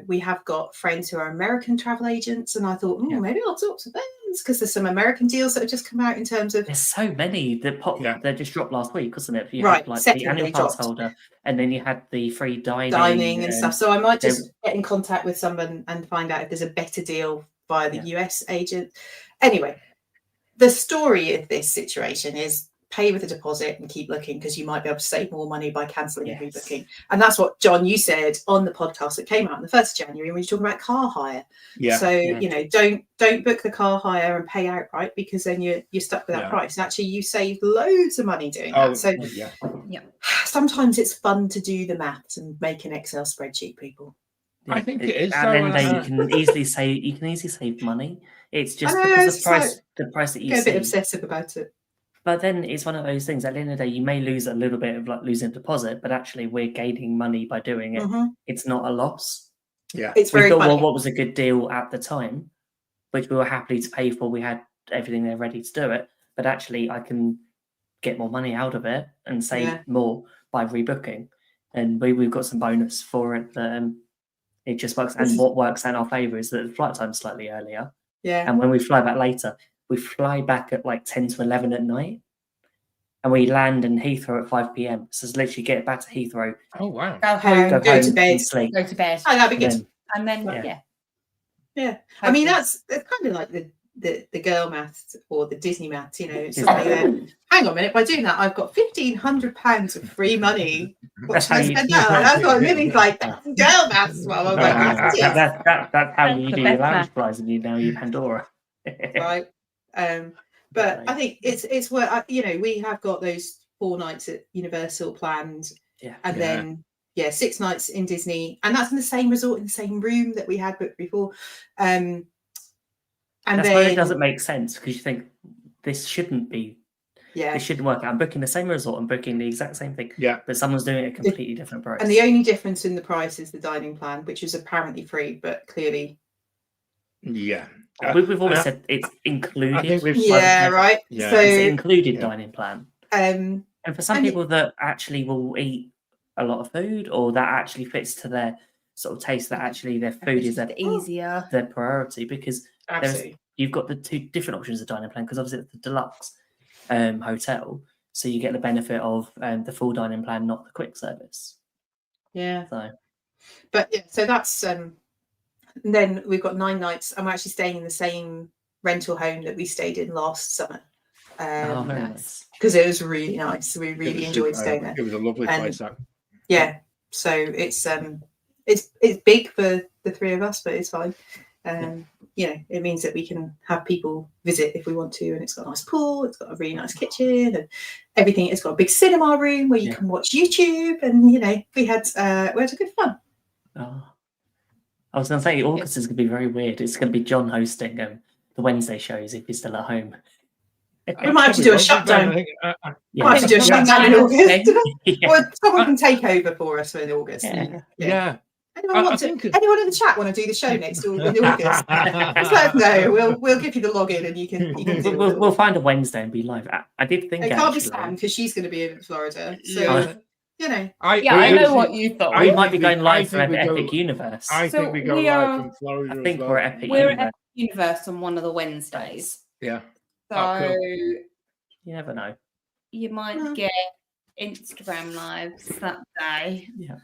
we have got friends who are American travel agents, and I thought, maybe I'll talk to them, because there's some American deals that have just come out in terms of.
There's so many that they just dropped last week, wasn't it? You
had
like the annual pass holder, and then you had the free dining
and stuff. So I might just get in contact with someone and find out if there's a better deal via the US agent. Anyway, the story of this situation is pay with a deposit and keep looking, because you might be able to save more money by cancelling and rebooking. And that's what, John, you said on the podcast that came out on the 1st of January when you're talking about car hire. Don't book the car hire and pay outright, because then you're stuck with that price. And actually you save loads of money doing that. So sometimes it's fun to do the maths and make an Excel spreadsheet, people.
I think it is.
At the end of the day, you can easily save money. It's just because the price that you
get a bit obsessive about it.
But then it's one of those things. At the end of the day, you may lose a little bit of like losing deposit, but actually we're gaining money by doing it. It's not a loss.
Yeah, it's very
funny.
Well,
what was a good deal at the time, which we were happy to pay for. We had everything there ready to do it, but actually I can get more money out of it and save more by rebooking. And we've got some bonus for it. It just works. And what works in our favour is that the flight time's slightly earlier.
Yeah.
And when we fly back later, we fly back at like 10 to 11 at night, and we land in Heathrow at 5 p.m. So it's literally get back to Heathrow.
Oh, wow.
Go home,
go to bed,
sleep.
Go to bed.
Oh, that'd be good.
And then,
I mean, that's kind of like the girl maths or the Disney maths, It's like, hang on a minute, by doing that, I've got £1,500 of free money. What should I spend that on? That's what Millie's like, that's girl maths. Well, I'm like,
that's how you do your lounge prize, and you know your Pandora.
Right. But I think it's where we have got those 4 nights at Universal planned, and then 6 nights in Disney, and that's in the same resort, in the same room that we had booked before. And
that's
then
where it doesn't make sense, because you think this shouldn't be.
Yeah,
it shouldn't work. I'm booking the same resort, I'm booking the exact same thing.
Yeah,
but someone's doing a completely different price.
And the only difference in the price is the dining plan, which is apparently free, but clearly.
Yeah.
We've always said it's included.
I think
right.
Yeah. So it's included dining plan.
And
for some people that actually will eat a lot of food, or that actually fits to their sort of taste, that actually their food is their priority, because you've got the 2 different options of dining plan, because obviously it's the deluxe hotel, so you get the benefit of the full dining plan, not the quick service.
Yeah. So that's then we've got 9 nights, and we're actually staying in the same rental home that we stayed in last summer.
Very nice.
Because it was really nice. We really enjoyed staying there.
It was a lovely place.
Yeah. So it's big for the 3 of us, but it's fine. It means that we can have people visit if we want to, and it's got a nice pool, it's got a really nice kitchen and everything. It's got a big cinema room where you can watch YouTube, and we had a good fun.
I was going to say August is going to be very weird. It's going to be John hosting the Wednesday shows if he's still at home.
We might have to do a shutdown. We might have to do a shutdown in August. Or someone can take over for us in August.
Yeah.
Anyone in the chat want to do the show next in August? Just let us know. We'll give you the login, and you can.
We'll find a Wednesday and be live. I did think
it can't be Sam, because she's going to be in Florida. So
I know what you thought.
We might be going live for Epic Universe.
I think we go live from Florida.
I think we're at Epic
Universe. We're at Epic Universe on one of the Wednesdays.
Yeah.
So
cool. You never know.
You might get Instagram lives that day.
Yeah.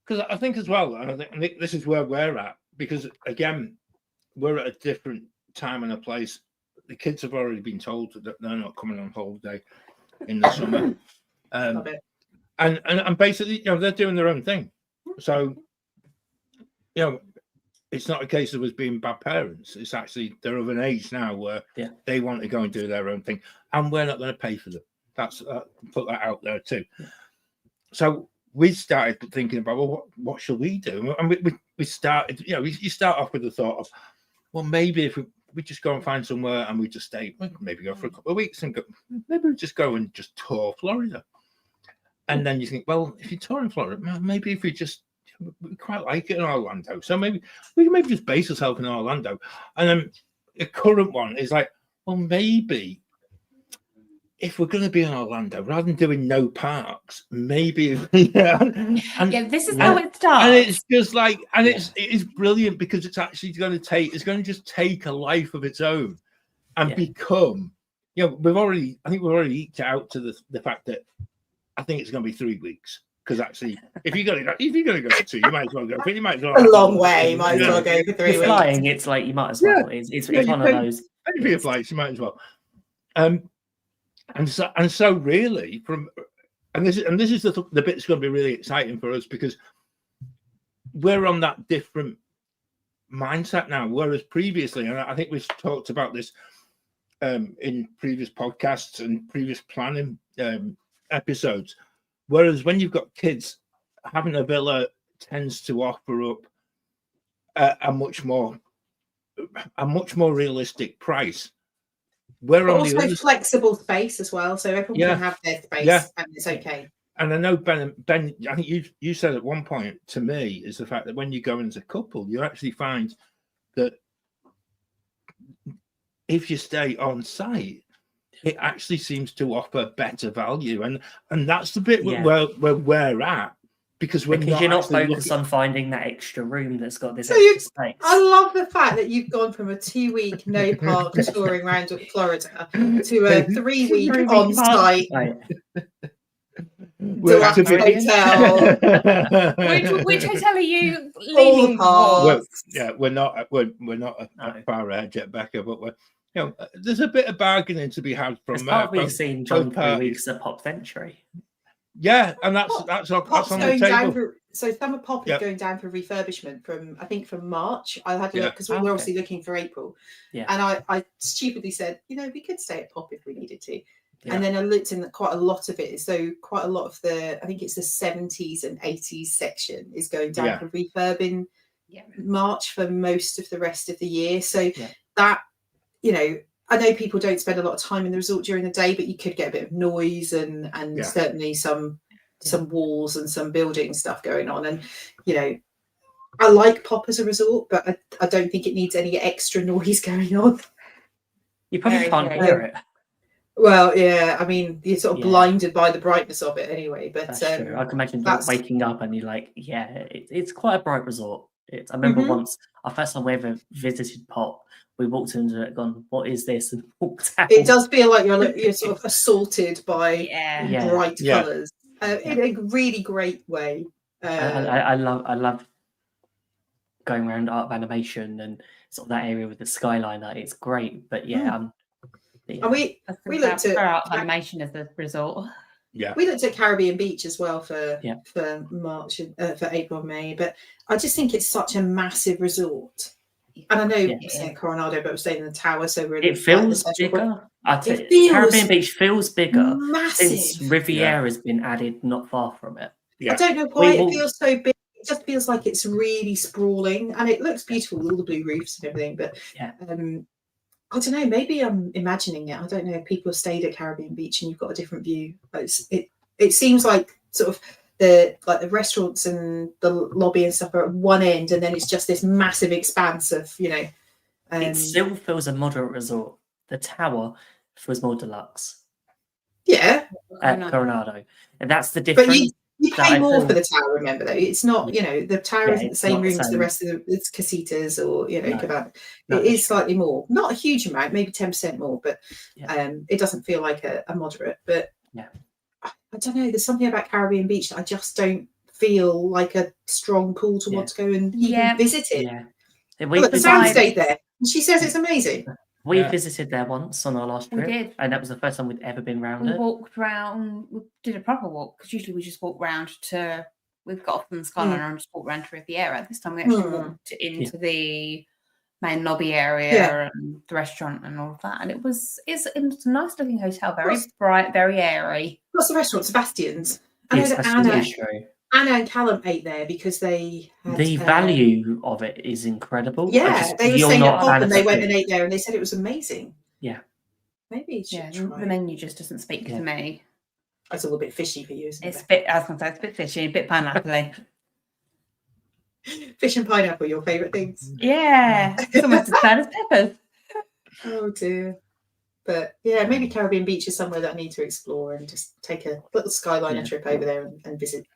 Because I think as well, and I think this is where we're at, because again, we're at a different time and a place. The kids have already been told that they're not coming on holiday in the summer. And basically, they're doing their own thing. So, it's not a case of us being bad parents. It's actually they're of an age now where they want to go and do their own thing, and we're not going to pay for them. That's put that out there too. So we started thinking about, well, what shall we do? And we started, you start off with the thought of, well, maybe if we just go and find somewhere and we just stay, maybe go for a couple of weeks and maybe we just go and just tour Florida. And then you think, well, if you tour in Florida, maybe if we quite like it in Orlando. So maybe we can just base ourselves in Orlando. And then the current one is like, well, maybe if we're going to be in Orlando, rather than doing no parks, maybe
this is how it starts.
And it's just like, and it is brilliant because it's actually going to just take a life of its own and become, we've already eked out to the fact that I think it's going to be 3 weeks. Because actually, if you're going to go for 2, you might as well go. You might as well
a long way. You might as well go for 3 weeks.
Flying, it's like you might as well. It's one of those.
Pay for your flights, you might as well. And so really this is the bit that's going to be really exciting for us, because we're on that different mindset now, whereas previously, and I think we've talked about this in previous podcasts and previous planning episodes, whereas when you've got kids, having a villa tends to offer up a much more realistic price.
But also flexible space as well, so everyone can have their space and it's okay.
And I know Ben, I think you said at one point to me is the fact that when you go as a couple, you actually find that if you stay on site, it actually seems to offer better value, and that's the bit where we're at. Because
you're not focused on finding that extra room that's got this extra space.
I love the fact that you've gone from a 2-week no park touring around Florida to a 3-week on site deluxe hotel.
Which hotel are you leaning
towards? We're not far ahead yet, Becca, but there's a bit of bargaining to be had from.
We've seen John 3 weeks at Pop Century.
Yeah, and that's on the table.
So Summer Pop is going down for refurbishment from March. I had to look because we were obviously looking for April. Yeah. And I stupidly said, we could stay at Pop if we needed to. Yeah. And then I looked in that quite a lot of it. So quite a lot of I think it's the 70s and 80s section is going down for refurb in March for most of the rest of the year. So that, I know people don't spend a lot of time in the resort during the day, but you could get a bit of noise and certainly some walls and some building stuff going on. And, I like Pop as a resort, but I don't think it needs any extra noise going on.
You probably can't hear it.
Well, yeah, I mean, you're sort of blinded by the brightness of it anyway. But
that's true. I can imagine waking up and you're like, it's quite a bright resort. I remember once, our first time we ever visited Pop, we walked into it gone, what is this? And walked out.
It does feel like you're sort of assaulted by bright colours in a really great way.
I love going around Art of Animation and sort of that area with the skyline. It's great, but
and we looked at
Art of Animation as a resort.
Yeah, we looked at Caribbean Beach as well for March, for April, May. But I just think it's such a massive resort. And I know we're staying at Coronado, but we're staying in the tower, so
it feels bigger. Caribbean Beach feels bigger since Riviera's been added not far from it.
I don't know why it feels so big. It just feels like it's really sprawling, and it looks beautiful with all the blue roofs and everything. But I don't know. Maybe I'm imagining it. I don't know if people have stayed at Caribbean Beach and you've got a different view. It seems like sort of the restaurants and the lobby and stuff are at one end, and then it's just this massive expanse of
it still feels a moderate resort. The tower feels more deluxe.
Yeah,
at Coronado, and that's the difference.
But you pay more for the tower. Remember, though, it's not the tower isn't the same room as the rest of it's casitas or cabana. It is slightly more, not a huge amount, maybe 10% more, but it doesn't feel like a moderate. But I don't know. There's something about Caribbean Beach that I just don't feel like a strong pull to want to go and even visit it.
Yeah.
Look, Sam stayed there. And she says it's amazing.
We visited there once on our last trip.
We did.
And that was the first time we'd ever been round
We
it.
walked round, we did a proper walk, because usually we just walk round to, we've got off from the Skyliner and just walk round to Riviera. This time we actually walked into the main lobby area and the restaurant and all of that. And it's a nice looking hotel, very bright, very airy.
What's the restaurant? Sebastian's.
Yes,
that's true. Anna and Callum ate there because they had,
the value of it is incredible.
Yeah, they were saying at Pop and they went and ate there and they said it was amazing.
Yeah.
Maybe
the menu just doesn't speak to me.
It's a little bit fishy for you, isn't it?
It's a bit, I was going to say, it's a bit fishy, a bit pineapple-y.
Fish and pineapple, your favourite things?
Yeah, it's almost as bad as peppers.
Oh dear. But yeah, maybe Caribbean Beach is somewhere that I need to explore and just take a little Skyliner trip over there and visit.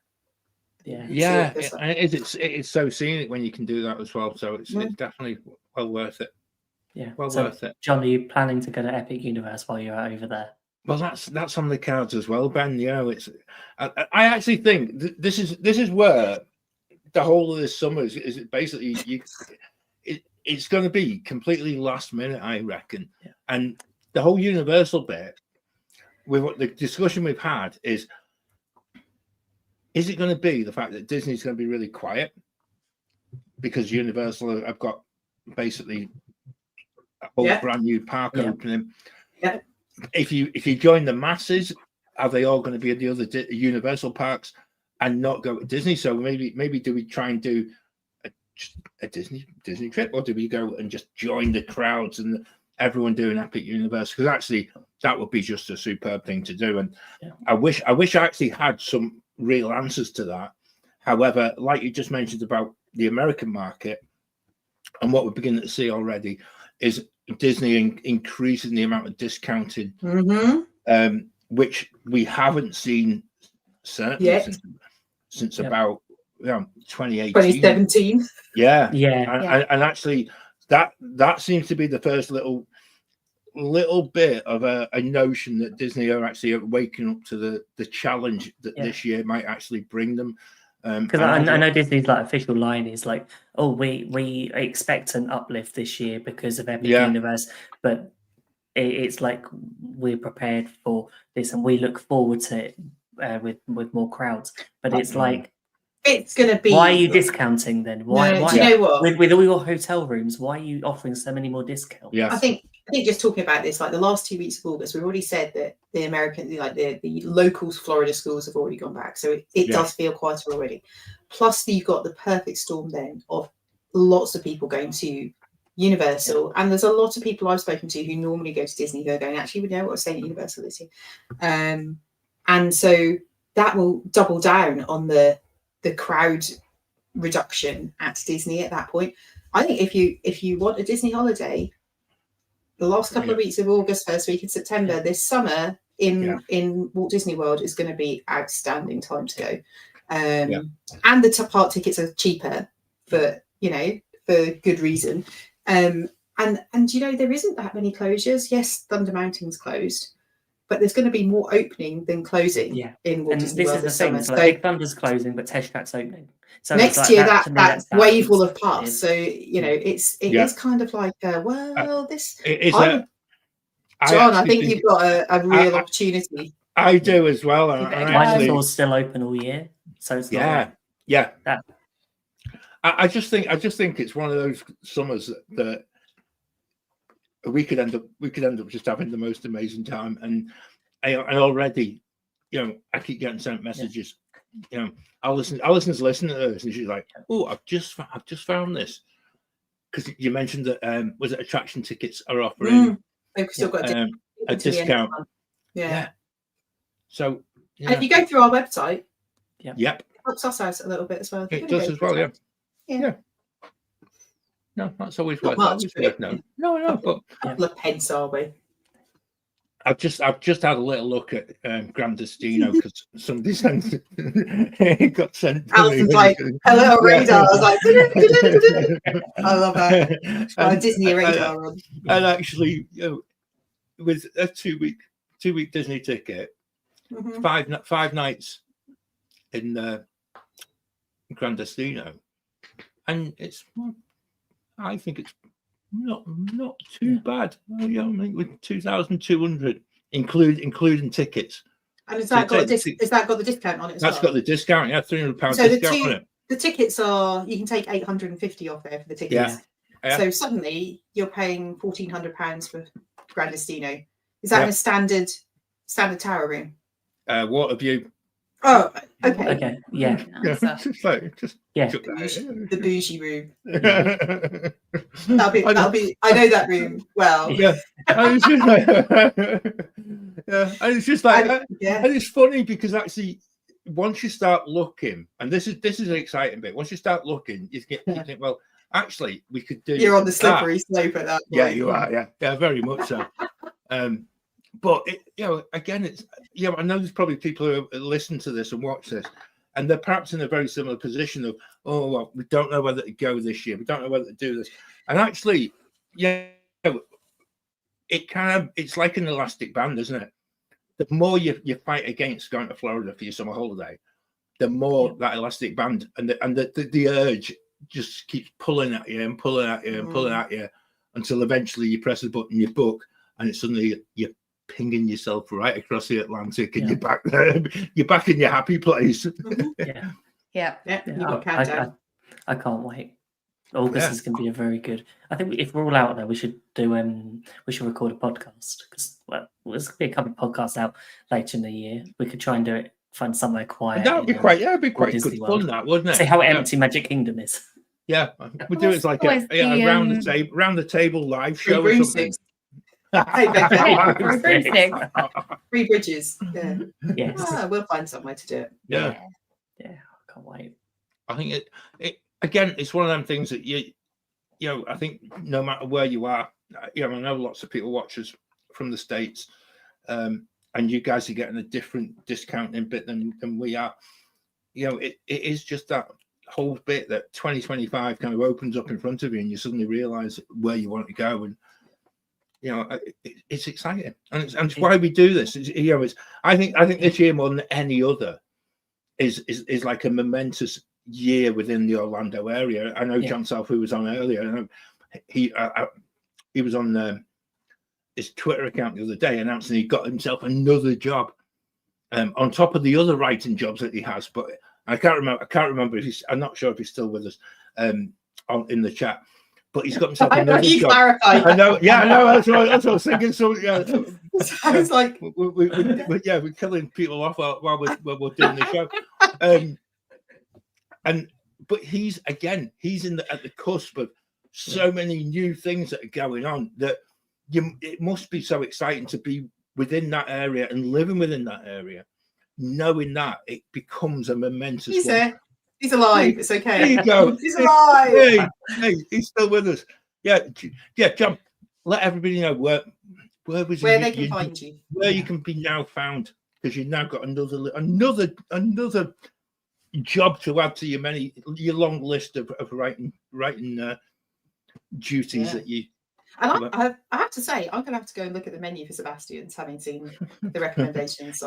Yeah, it's so scenic when you can do that as well. So it's definitely well worth it.
Yeah,
worth it.
John, are you planning to go to Epic Universe while you're over there?
Well, that's on the cards as well, Ben. You know, it's. I actually think this is where the whole of this summer is basically it's going to be completely last minute, I reckon. Yeah. And the whole Universal bit, with what the discussion we've had is it going to be the fact that Disney's going to be really quiet because Universal have got basically a whole brand new park opening?
Yeah.
If you join the masses, are they all going to be at the other Universal parks and not go to Disney? So maybe do we try and do a Disney trip, or do we go and just join the crowds and everyone doing Epic Universe? Because actually that would be just a superb thing to do. And I wish I actually had some real answers to that. However, like you just mentioned about the American market, and what we're beginning to see already is Disney increasing the amount of discounting, which we haven't seen certainly since about 2018,
2017.
And actually that seems to be the first little bit of a notion that Disney are actually waking up to the challenge that this year might actually bring them.
Because I know Disney's like official line is like, oh, we expect an uplift this year because of Epic Universe, but it's like we're prepared for this and we look forward to it with more crowds. But it's like,
it's going to be.
Why are you discounting then? Why?
Do you know what?
With all your hotel rooms, why are you offering so many more discounts?
Yeah,
I think just talking about this, like the last 2 weeks of August, we've already said that the American, like the local Florida schools have already gone back, so it does feel quieter already. Plus, you've got the perfect storm then of lots of people going to Universal, and there's a lot of people I've spoken to who normally go to Disney who are going, actually, we know what we're staying at Universal this year, and so that will double down on the crowd reduction at Disney at that point. I think if you want a Disney holiday, the last couple of weeks of August, first week in September, this summer in Walt Disney World is going to be outstanding time to go. And the park tickets are cheaper for good reason. And there isn't that many closures. Yes, Thunder Mountain's closed, but there's going to be more opening than closing in Walt Disney World this summer.
So Big Thunder's closing, but Tesh Track's opening. So
next year that wave will have passed. So it is kind of like this. John, I think you've got a real opportunity.
I do as well.
Dinosaur's still open all year, so it's not
I just think it's one of those summers that we could end up just having the most amazing time. And already, I keep getting sent messages. Allison's listening to this, and she's like, "Oh, I've just found this," because you mentioned that was it attraction tickets are offering
they've still got
a discount. So
and if you go through our website,
it
helps us out a little bit as well.
It does as well, yeah. No, that's always worth. No, but
a couple of pence, are we?
I've just had a little look at Grand Destino because somebody sent it got sent to
Alison's
me.
like a little radar. I was like, I love that. A Disney radar on.
And actually, with a two week Disney ticket, 5 nights in Grandestino, and I think it's not too bad. I think with 2,200, including tickets.
And has that got the discount on it as well?
That's got the discount. Yeah, £300
so
discount on it.
The tickets are, you can take 850 off there for the tickets.
Yeah.
So suddenly you're paying £1,400 for Grandestino. Is that in a standard tower room?
Water view.
Oh, okay.
Okay, yeah.
The bougie room. That'll be. I know that room well.
Yeah. And it's just like, and it's just like, and it's funny because actually, once you start looking, and this is an exciting bit. Once you start looking, you think, well, actually, we could do.
You're on the slippery slope at that point.
Yeah, you are. Yeah, very much so. But again, it's I know there's probably people who listen to this and watch this, and they're perhaps in a very similar position of, oh well, we don't know whether to go this year, we don't know whether to do this, and actually, it's like an elastic band, isn't it? The more you fight against going to Florida for your summer holiday, the more that elastic band and the urge just keeps pulling at you and pulling at you and pulling at you until eventually you press the button, you book, and it's suddenly you're pinging yourself right across the Atlantic, and you're back there. You're back in your happy place.
Yeah.
I can't wait. August is going to be a very good. I think if we're all out there, we should do. We should record a podcast because there's going to be a couple of podcasts out later in the year. We could try and do it. Find somewhere quiet.
That would be quite. It'd be quite good fun, that wouldn't it?
See how empty Magic Kingdom is.
Yeah, we do it like a round the table live show or something.
Free bridges. Yeah.
Yes.
We'll find somewhere to do it.
Yeah.
I can't wait.
I think it again. It's one of them things that I think no matter where you are, I know lots of people watch us from the States, and you guys are getting a different discounting bit than we are. It is just that whole bit that 2025 kind of opens up in front of you, and you suddenly realise where you want to go, and it's exciting, and it's why we do this. I think this year more than any other is like a momentous year within the Orlando area. I know John South, who was on earlier, I know he was on his Twitter account the other day announcing he got himself another job on top of the other writing jobs that he has. But I can't remember if I'm not sure if he's still with us in the chat. But he's got himself another job.
Clarified.
I know. Yeah, I know. That's what I was thinking. So
sounds like
we're killing people off while we're doing the show. But he's at the cusp of so many new things that are going on that it must be so exciting to be within that area and living within that area, knowing that it becomes a momentous.
He's alive. It's okay.
There you go.
He's alive.
Hey, he's still with us. Yeah, John. Let everybody know where
they can find you,
where you can be now found, because you've now got another job to add to your long list of writing duties that you.
And I have to say, I'm going to have to go and look at the menu for Sebastian's, having seen the recommendations.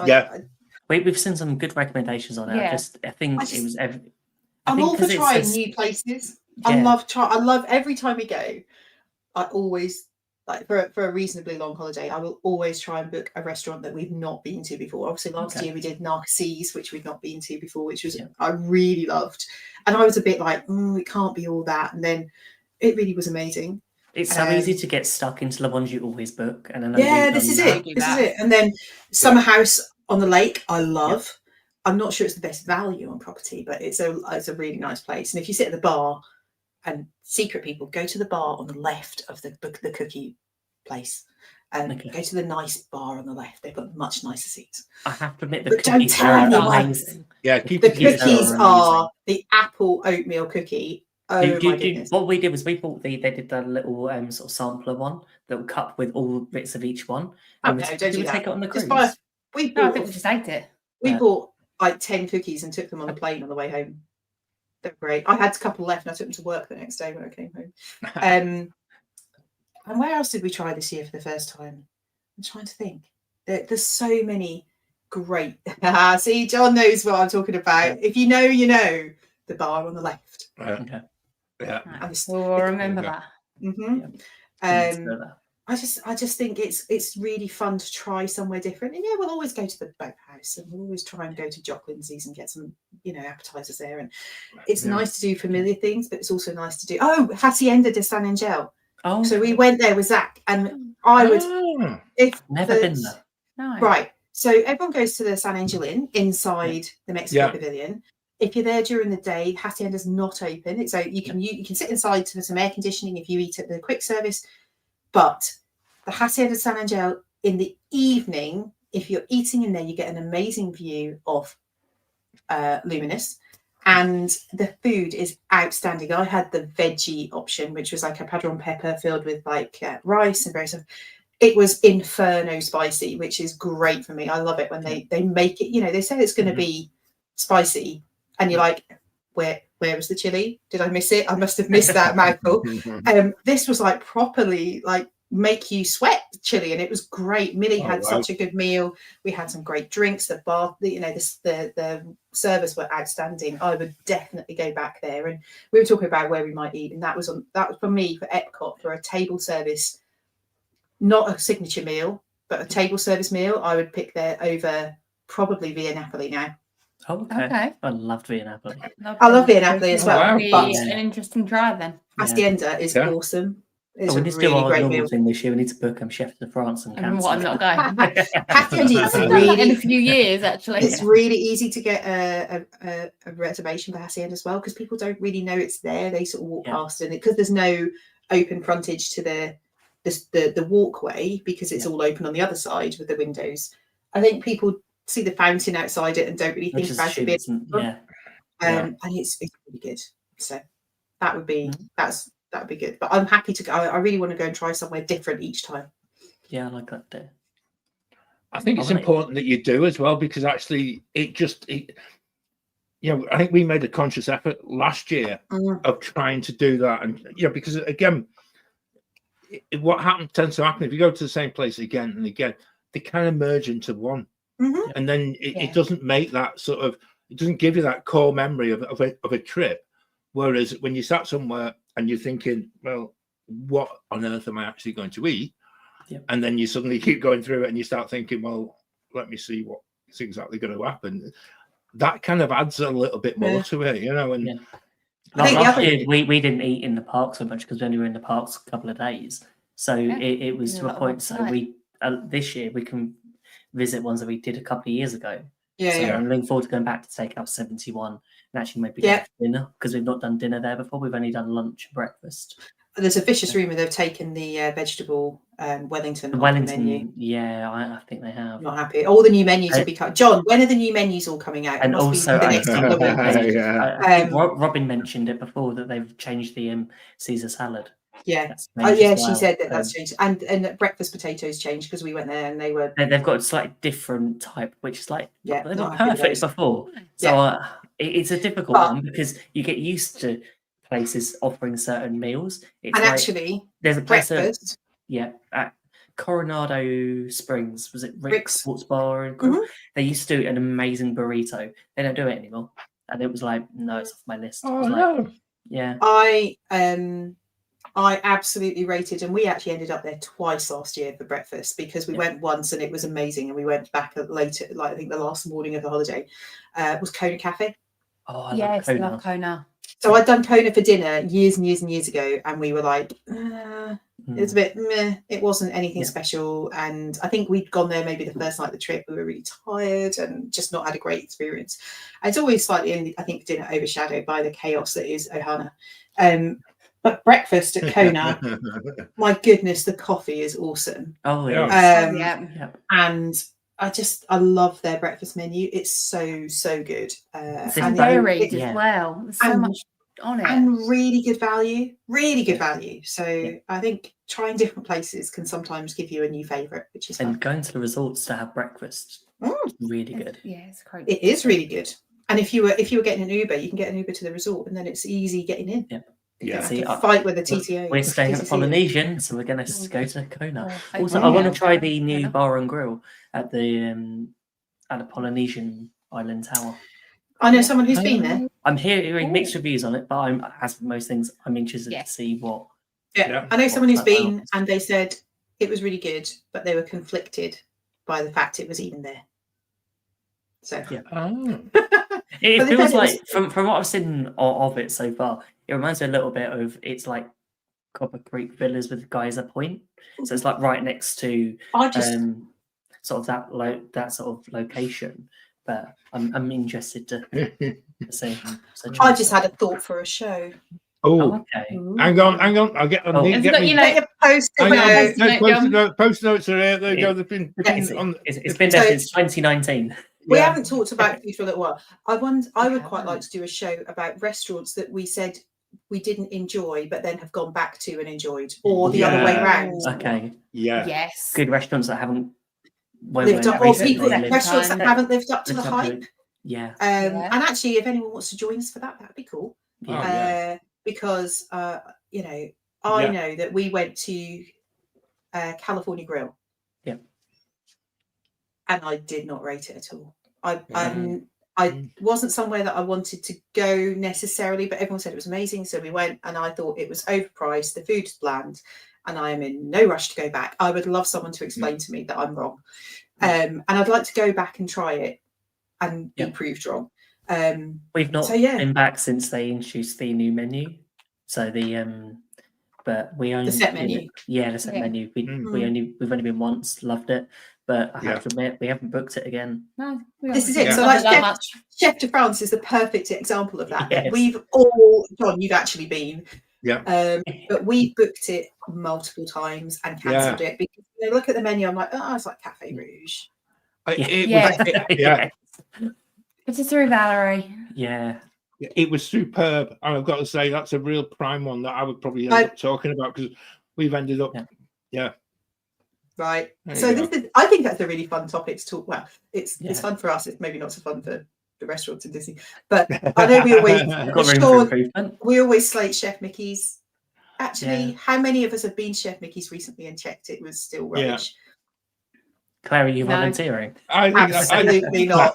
We've seen some good recommendations on it.
Yeah. I'm all for trying new places. I love every time we go. I always, like, for a reasonably long holiday, I will always try and book a restaurant that we've not been to before. Obviously, last year we did Narcoossee's, which we'd not been to before, which was I really loved. And I was a bit like, it can't be all that. And then it really was amazing.
It's so easy to get stuck into the ones you always book. And then
this is it. And then Summer House on the Lake, I love. I'm not sure it's the best value on property, but it's a really nice place. And if you sit at the bar, and secret people, go to the bar on the left of the cookie place, and go to the nice bar on the left. They've got much nicer seats.
I have to admit, the
cookies
don't tell
anyone.
Amazing.
Yeah,
the cookies are the apple oatmeal cookie. Oh my goodness!
What we did was we bought they did the little sort of sampler one, little cup with all bits of each one.
And don't do that.
Take it on the cruise.
I think we just ate it.
We bought like 10 cookies and took them on the plane on the way home. They're great. I had a couple left and I took them to work the next day when I came home. And where else did we try this year for the first time? I'm trying to think. There's so many great. See, John knows what I'm talking about. If you know, you know. The bar on the left.
Okay.
Yeah.
We'll remember
Yeah.
that.
I just think it's really fun to try somewhere different. And yeah, we'll always go to the boathouse, and we'll always try and go to Jock Lindsay's and get some, appetizers there. And it's nice to do familiar things, but it's also nice to do. Oh, Hacienda de San Angel.
Oh,
so we went there with Zach, and I would
never been there.
No.
Right. So everyone goes to the San Angel Inn inside the Mexico Pavilion. If you're there during the day, Hacienda's not open. So you can sit inside to some air conditioning if you eat at the quick service. But the Hacienda San Angel in the evening, if you're eating in there, you get an amazing view of Luminous, and the food is outstanding. I had the veggie option, which was like a padron pepper filled with like rice and various stuff. It was inferno spicy, which is great for me. I love it when they make it. They say it's going to be spicy, and you're like, where was the chili? Did I miss it? I must have missed that mouthful. This was like properly like make you sweat chili, and it was great. Millie had such a good meal. We had some great drinks. The bar, the servers were outstanding. I would definitely go back there. And we were talking about where we might eat, and that was for me for Epcot for a table service, not a signature meal, but a table service meal. I would pick there over probably Via Napoli now.
Okay. I loved Via Napoli.
I love Via Napoli as well.
But an interesting drive then.
Hacienda is awesome. It's
we need to do our normal thing this year. We need to book Chef de France and cancel.
I'm not going.
Hacienda is
really in a few years actually.
It's really easy to get a reservation for Hacienda as well, because people don't really know it's there. They sort of walk past it because there's no open frontage to the walkway, because it's all open on the other side with the windows. I think people see the fountain outside it and don't really think about it. And it's really good. So that would be that would be good. But I'm happy to go. I really want to go and try somewhere different each time.
Yeah, I like that too.
I think it's important that you do as well, because actually I think we made a conscious effort last year of trying to do that. And because again, what tends to happen if you go to the same place again and again, they kind of merge into one. And then it doesn't make that sort of, it doesn't give you that core memory of a trip. Whereas when you start somewhere and you're thinking, well, what on earth am I actually going to eat? And then you suddenly keep going through it and you start thinking, well, let me see what's exactly going to happen. That kind of adds a little bit more to it, And
last year we didn't eat in the park so much because we only were in the parks a couple of days. So it was to a point. So we this year we can visit ones that we did a couple of years ago. I'm looking forward to going back to Steakhouse 71 and actually maybe go for dinner, because we've not done dinner there before. We've only done lunch and breakfast.
There's a vicious rumour they've taken the vegetable Wellington menu.
Yeah, I think they have.
Not happy. All the new menus will be cut. John, when are the new menus all coming out?
And also,
the next couple of weeks.
Robin mentioned it before that they've changed the Caesar salad.
Yeah. She said that's changed, and breakfast potatoes changed because we went there and they've
got a slightly different type, which is like they're not perfect before. So it's a difficult one because you get used to places offering certain meals. It's
actually
there's a place
breakfast.
At Coronado Springs, was it Rick's Sports Bar? They used to do an amazing burrito. They don't do it anymore, and it was like, no, it's off my list.
I absolutely rated, and we actually ended up there twice last year for breakfast, because we went once and it was amazing, and we went back later, like I think the last morning of the holiday. Was Kona Cafe.
Oh, I love Kona.
So I'd done Kona for dinner years and years and years ago, and we were like, it's a bit meh. It wasn't anything special, and I think we'd gone there maybe the first night of the trip. We were really tired and just not had a great experience. And it's always slightly, I think, dinner overshadowed by the chaos that is Ohana. But breakfast at Kona, my goodness, the coffee is awesome.
Oh yeah.
And I love their breakfast menu. It's so good.
It's varied as well. There's so much on it.
And really good value. Really good value. So I think trying different places can sometimes give you a new favourite, which is fun.
And going to the resorts to have breakfast. Really good.
It's great.
It is really good. And if you were getting an Uber, you can get an Uber to the resort, and then it's easy getting in.
See,
fight with the TTO.
We're staying at the Polynesian, so we're going to go to Kona. Also, I want to try the new bar and grill at the at the Polynesian Island Tower.
I know someone who's been there.
I'm hearing mixed reviews on it, but I'm, as with most things, I'm interested to see what.
Yeah, I know someone who's been, and they said it was really good, but they were conflicted by the fact it was even there. So
It feels like from what I've seen of it so far, it reminds me a little bit of it's like Copper Creek Villas with Geyser Point. So it's like right next to sort of that sort of location. But I'm interested to see. So
I just had a thought for a show.
Oh,
okay.
Hang on. I'll get on. Post notes are here. There you go. They've been on.
It's been there since 2019.
We haven't talked about food for a little while. I would quite like to do a show about restaurants that we said we didn't enjoy, but then have gone back to and enjoyed, or the other way around.
Okay.
Yeah.
Yes.
Good restaurants that haven't
lived up, or restaurants that haven't lived up to the hype.
Yeah.
And actually, if anyone wants to join us for that, that'd be cool. Because you know, I know that we went to California Grill.
Yeah.
And I did not rate it at all. I wasn't somewhere that I wanted to go necessarily, but everyone said it was amazing, so we went, and I thought it was overpriced. The food was bland, and I am in no rush to go back. I would love someone to explain to me that I'm wrong, and I'd like to go back and try it and be proved wrong.
We've not been back since they introduced the new menu. So but we only
the set menu.
The set menu. We've only been once, loved it, but I have to admit we haven't booked it again.
No,
this is it. So like Chef de France is the perfect example of that.
Yes.
We've all, John, you've actually been.
Yeah.
But we booked it multiple times and cancelled it because they look at the menu. I'm like, oh, it's like Cafe Rouge.
It's a through Valerie.
Yeah.
It was superb, and I've got to say that's a real prime one that I would probably end up talking about because we've ended up,
right. So I think that's a really fun topic to talk about. It's fun for us. It's maybe not so fun for the restaurants in Disney, but I know we always slate Chef Mickey's. Actually, how many of us have been Chef Mickey's recently and checked it was still rubbish?
Claire, are you volunteering?
I think
absolutely not.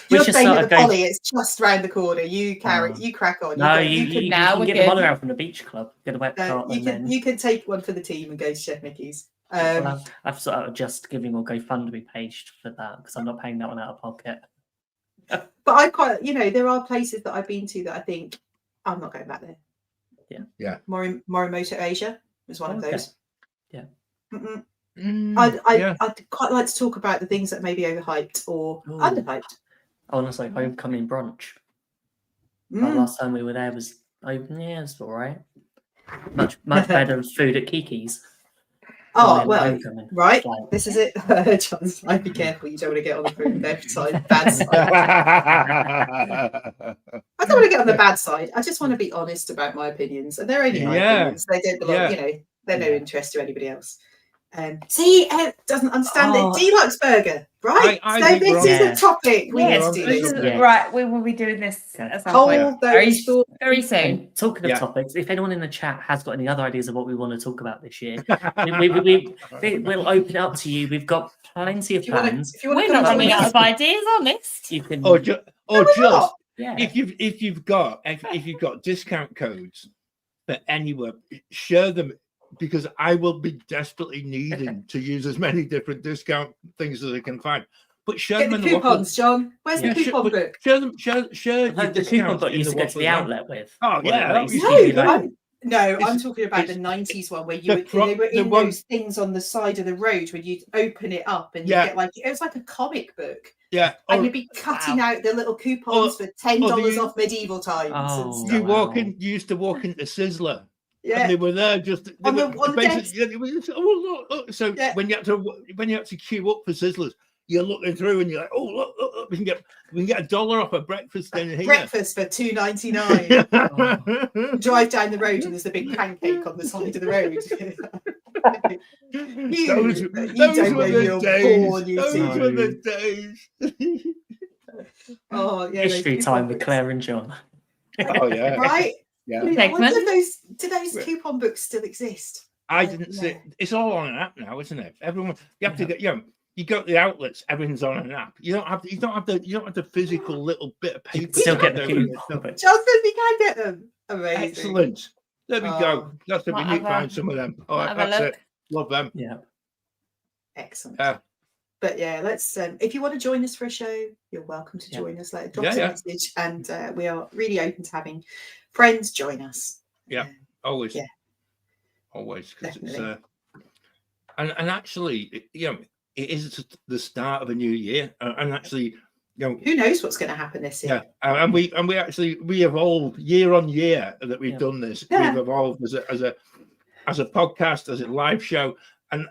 You're staying at the Poly, it's just round the corner. You crack on.
No, you can get the monorail from the beach club. Get a wet cart.
You can take one for the team and go to Chef Mickey's.
I've sort of just giving a GoFundMe page for that because I'm not paying that one out of pocket.
But I quite, there are places that I've been to that I think I'm not going back there.
Yeah.
Morimoto Asia was one of those.
Yeah.
I'd quite like to talk about the things that may be overhyped or underhyped.
Honestly, homecoming brunch. Last time we were there was it's all right. Much better than food at Kiki's.
Oh well, right. This is it, John's. Be careful. You don't want to get on the food bad side. I don't want to get on the bad side. I just want to be honest about my opinions, and they're only my opinions. They don't belong. They're no interest to anybody else. See, Ed doesn't understand it. He likes burger, right? So this is the topic. We need to do this.
Right, we will be doing this at some point. Very soon.
Talking of topics, if anyone in the chat has got any other ideas of what we want to talk about this year, we'll open it up to you. We've got plenty of plans.
We're not running out of ideas, honest.
You can,
if you've got discount codes for anywhere, share them. Because I will be desperately needing to use as many different discount things as I can find. But share them in the
coupons, John. Where's the coupon book?
Share them. Share
the coupon book you used to go to the outlet with.
Oh yeah.
I'm talking about the 90s one where they were in those things on the side of the road where you'd open it up and you get it was like a comic book.
Yeah.
And you'd be cutting out the little coupons for $10 off medieval times.
You used to walk into Sizzler.
Yeah,
and they were there just
on the
so when you had to queue up for Sizzlers, you're looking through and you're like, look, we can get $1 off a breakfast in here.
Breakfast for $2.99. Drive down the road and there's a big pancake on the side of the road. Those were the days. Oh yeah,
history time with Claire and John.
Oh yeah,
right.
Yeah.
Do those coupon books still exist?
I didn't see. It's all on an app now, isn't it? Everyone, you have to get. you go to the outlets, everything's on an app. You don't have the physical little bit of
You
paper.
can still get the
there
coupon.
with it.
but-
Justin, you can get them. Amazing.
Excellent. There we go. That's it. We
Might
need to
have
find some of them. All
might
right,
have a
that's
look.
it. Love them.
Yeah.
Excellent.
Yeah.
But yeah, let's. If you want to join us for a show, you're welcome to
Yeah.
join us. Like, drop
Yeah,
us a
yeah.
message, and we are really open to having friends join us.
Yeah. Always.
Yeah.
Always. 'Cause it's,
Definitely.
and actually, it is the start of a new year, and actually,
Who knows what's going to happen this year?
yeah, and we evolve year on year that we've
Yeah.
done this.
Yeah.
We've evolved as a podcast, as a live show, and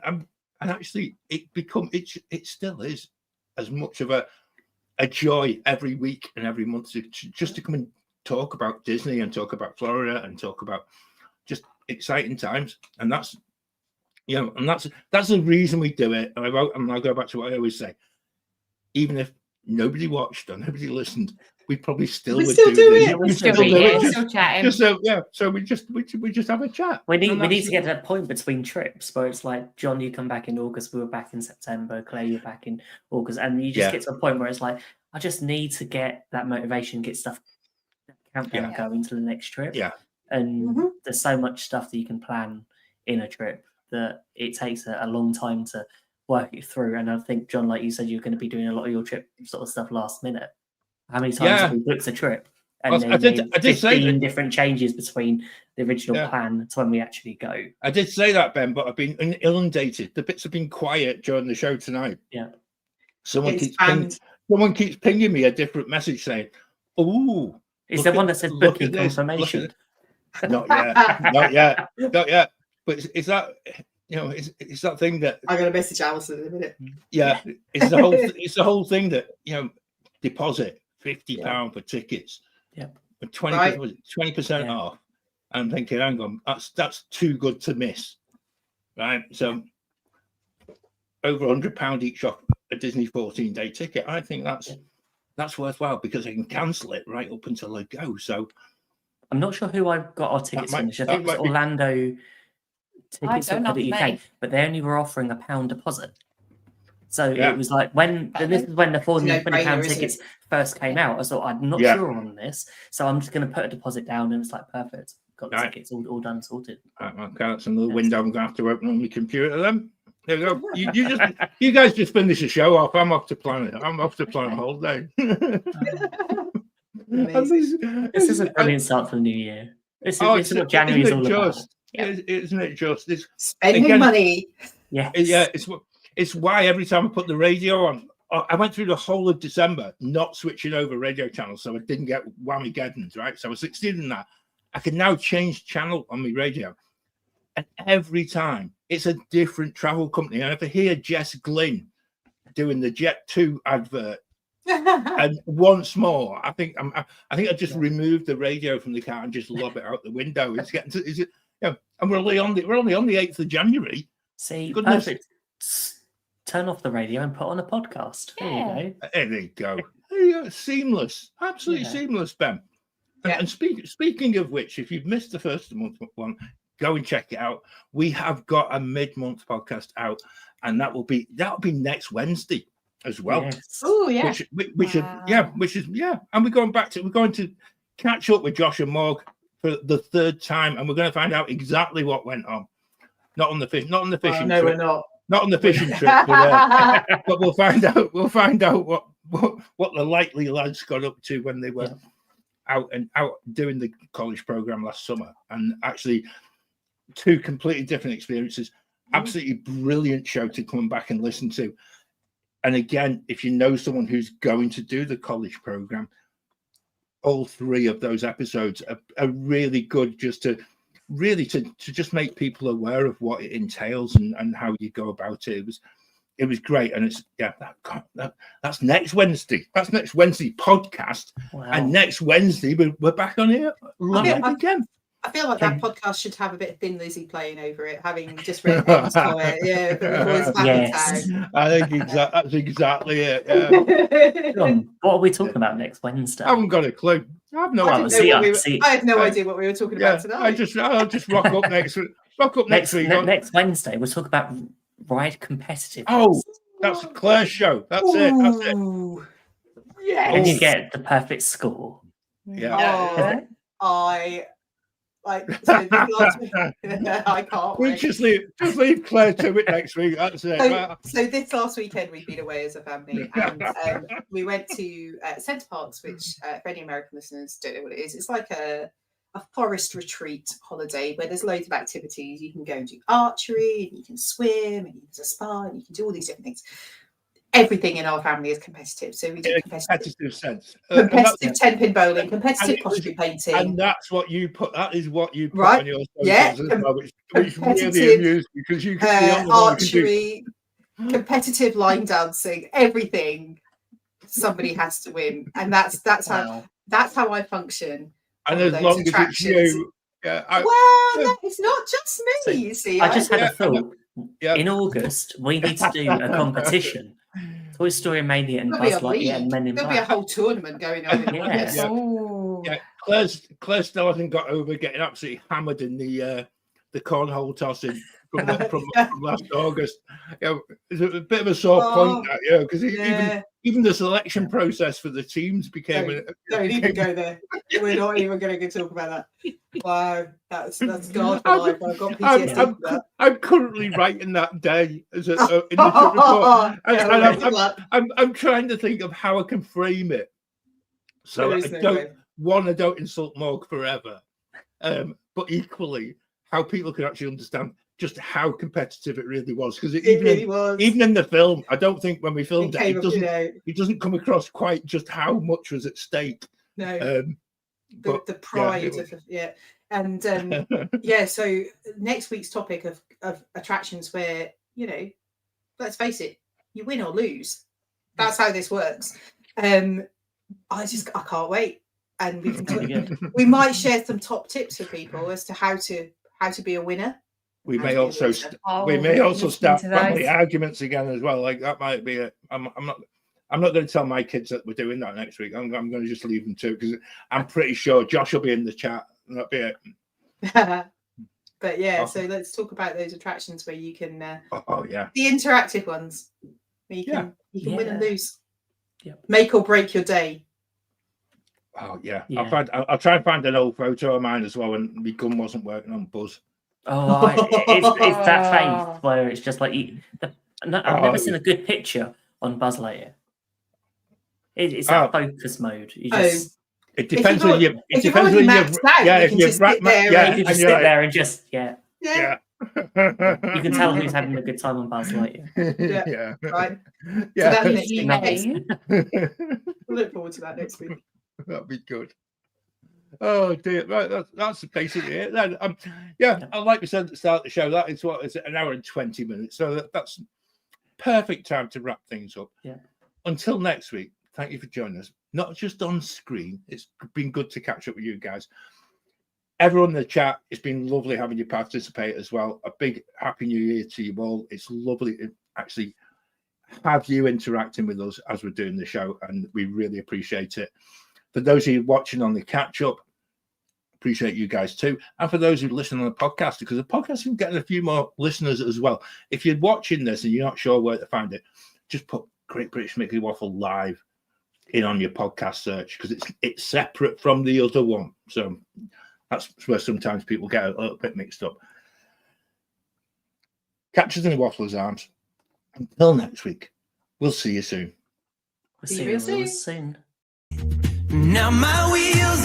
actually, it still is as much of a joy every week and every month just to come and talk about Disney and talk about Florida and talk about just exciting times, and that's the reason we do it. And I'll go back to what I always say: even if nobody watched or nobody listened, we probably still
We
would
still do
this.
it.
We
still
still
do
do
it.
it.
We're still chatting.
So we just have a chat.
We need
And
we need
that's-
to get to that point between trips where it's like, John, you come back in August, we were back in September, Claire, you're back in August, and you just
Yeah.
get to a point where it's like, I just need to get that motivation, get stuff countdown
Yeah.
going to the next trip.
Yeah.
And
Mhm.
there's so much stuff that you can plan in a trip that it takes a long time to work it through. And I think, John, like you said, you're going to be doing a lot of your trip sort of stuff last minute. How many times have we booked a trip? And
I
then
did
there's
say
15
that.
different changes between the original
Yeah.
plan to when we actually go.
I did say that, Ben, but I've been inundated. The bits have been quiet during the show tonight.
Yeah.
Someone
It's
keeps pinging,
banned.
someone keeps pinging me a different message saying, "Oh,
Is
look
there
at-
one that says
look
booking
at this, look at
confirmation?
it." Not yet, not yet. But it's that it's that thing that
I'm going to message Alison in a minute.
it's the whole thing that deposit £50 for tickets.
Yeah.
20%
Yeah.
off. I'm thinking, hang on, that's too good to miss, right? So over £100 each off a Disney 14-day ticket. I think that's worthwhile because I can cancel it right up until I go. So
I'm not sure who I got our tickets from. I think it was Orlando tickets
don't know
UK,
me.
but they only were offering a £1 deposit. So
Yeah.
it was like this is when the £420
no-brainer, isn't
tickets first came out. I thought, I'm not
Yeah.
sure on this, so I'm just going to put a deposit down, and it's like perfect. Got the
Right.
tickets all done, sorted.
okay, that's another window I'm going to have to open on my computer then. There you go. You guys just finish the show off. I'm off to plan a holiday.
This is a brilliant start to the new year. This is what January is all about.
Isn't it just? It's,
Spending
Again-
money.
Yes.
yeah, it's why every time I put the radio on, I went through the whole of December not switching over radio channels, so I didn't get whammy-geddons, right? So I succeeded in that. I can now change channel on my radio, and every time it's a different travel company. And if I hear Jess Glynn doing the Jet 2 advert, and once more, I think I just removed the radio from the car and just lob it out the window. It's getting to, and we're only on the 8th of January.
See,
Goodness.
perfect. Turn off the radio and put on a podcast. There you go.
There you go. There you go. Seamless, absolutely
Yeah.
seamless, Ben.
Yeah.
And speaking of which, if you've missed the first of the month one, go and check it out. We have got a mid-month podcast out, and that'll be next Wednesday as well.
Yes.
Oh yeah.
Which is and we're going to catch up with Josh and Morg for the third time, and we're going to find out exactly what went on. Not on the fishing
no,
trip.
we're not.
Not on the fishing trip, but we'll find out. We'll find out what the likely lads got up to when they were out doing the college program last summer, and actually two completely different experiences. Absolutely brilliant show to come back and listen to. And again, if you know someone who's going to do the college program, all three of those episodes are really good, just to just make people aware of what it entails and how you go about it. It was great, and it's that's next Wednesday. That's next Wednesday podcast,
Wow.
and next Wednesday we're back on here live again.
I feel like that podcast should have a bit of Thin Lizzy playing over it, having just read Ben's comment. Yeah, but the boys back
Yes.
in town.
I think that's exactly it. Yeah.
John, what are we talking about next Wednesday?
I haven't got a clue. I have no
Well,
idea.
I had no idea what we were talking about tonight.
I'll just rock up next week. Rock up next week.
Next Wednesday, we'll talk about ride competitiveness.
Oh, That's Claire's show. That's it. That's it.
Ooh, yes.
And you get the perfect score.
Yeah.
Oh, I like so this last week. I can't
We
wait.
just leave Claire to it next week. That's it.
So this last weekend we've been away as a family, and we went to Centre Parks, which for any American listeners don't know what it is. It's like a forest retreat holiday where there's loads of activities. You can go and do archery, and you can swim, and there's a spa, and you can do all these different things. Everything in our family is competitive, so we do
competitive sense.
competitive 10-pin bowling, competitive pottery painting,
and that's what you put. That is what you put
Right.
on your
Yeah.
socials as well, which really
competitive,
amused me because you can see on the
archery, competitive line dancing, everything. Somebody has to win, and that's how I function.
and
on
as
those
long as it's
attractions.
you,
Well, it's not just me. You see,
I just had a thought.
Yeah.
In August, we need to do a competition. Toy Story Mania and
There'll be a
Buzz Lightyear and Men in
There'll be a
Black.
whole tournament going on. In
Yeah.
August.
Yeah.
Oh.
Yeah, Claire still hasn't got over getting absolutely hammered in the cornhole tossing from last August. Yeah, it's a bit of a sore point, that, because even the selection process for the teams became.
Don't even go there. We're not even going to talk about that. Wow, that's God for life. I've got PTSD for that.
I'm currently writing that day as in the trip report, and I'm trying to think of how I can frame it so I don't insult Morg forever, but equally how people can actually understand just how competitive it really was, because even in the film, I don't think when we filmed it doesn't come across quite just how much was at stake.
No, the pride and so next week's topic of attractions where, let's face it, you win or lose. That's how this works. I can't wait, and we might share some top tips for people as to how to be a winner.
We may also start family arguments again as well. Like that might be it. I'm not going to tell my kids that we're doing that next week. I'm going to just leave them to, because I'm pretty sure Josh will be in the chat. And that'll be it.
But so let's talk about those attractions where you can. The interactive ones. Where you can win and lose. Yep. Make or break your day.
Oh yeah. I'll try and find an old photo of mine as well when my gun wasn't working on Buzz.
Oh, it's that face where it's just like I've never seen a good picture on Buzz Lightyear. It's that focus mode.
It depends on you. It depends
on
you.
If you just sit
there and just you can tell who's having a good time on Buzz Lightyear.
Right.
Yeah.
So we'll look forward to that next week.
That'd be good. Oh dear, right. That's basically it. Then, like we said at the start of the show, that is an hour and 20 minutes. So that's perfect time to wrap things up.
Yeah.
Until next week, thank you for joining us. Not just on screen. It's been good to catch up with you guys. Everyone in the chat, it's been lovely having you participate as well. A big happy new year to you all. It's lovely to actually have you interacting with us as we're doing the show, and we really appreciate it. For those of you watching on the catch-up, appreciate you guys too. And for those who listen on the podcast, because the podcast is getting a few more listeners as well. If you're watching this and you're not sure where to find it, just put Great British Mickey Waffle live in on your podcast search, because it's separate from the other one. So that's where sometimes people get a little bit mixed up. Catch us in the Waffler's arms. Until next week, we'll see you soon.
We'll see you soon.
Now my wheels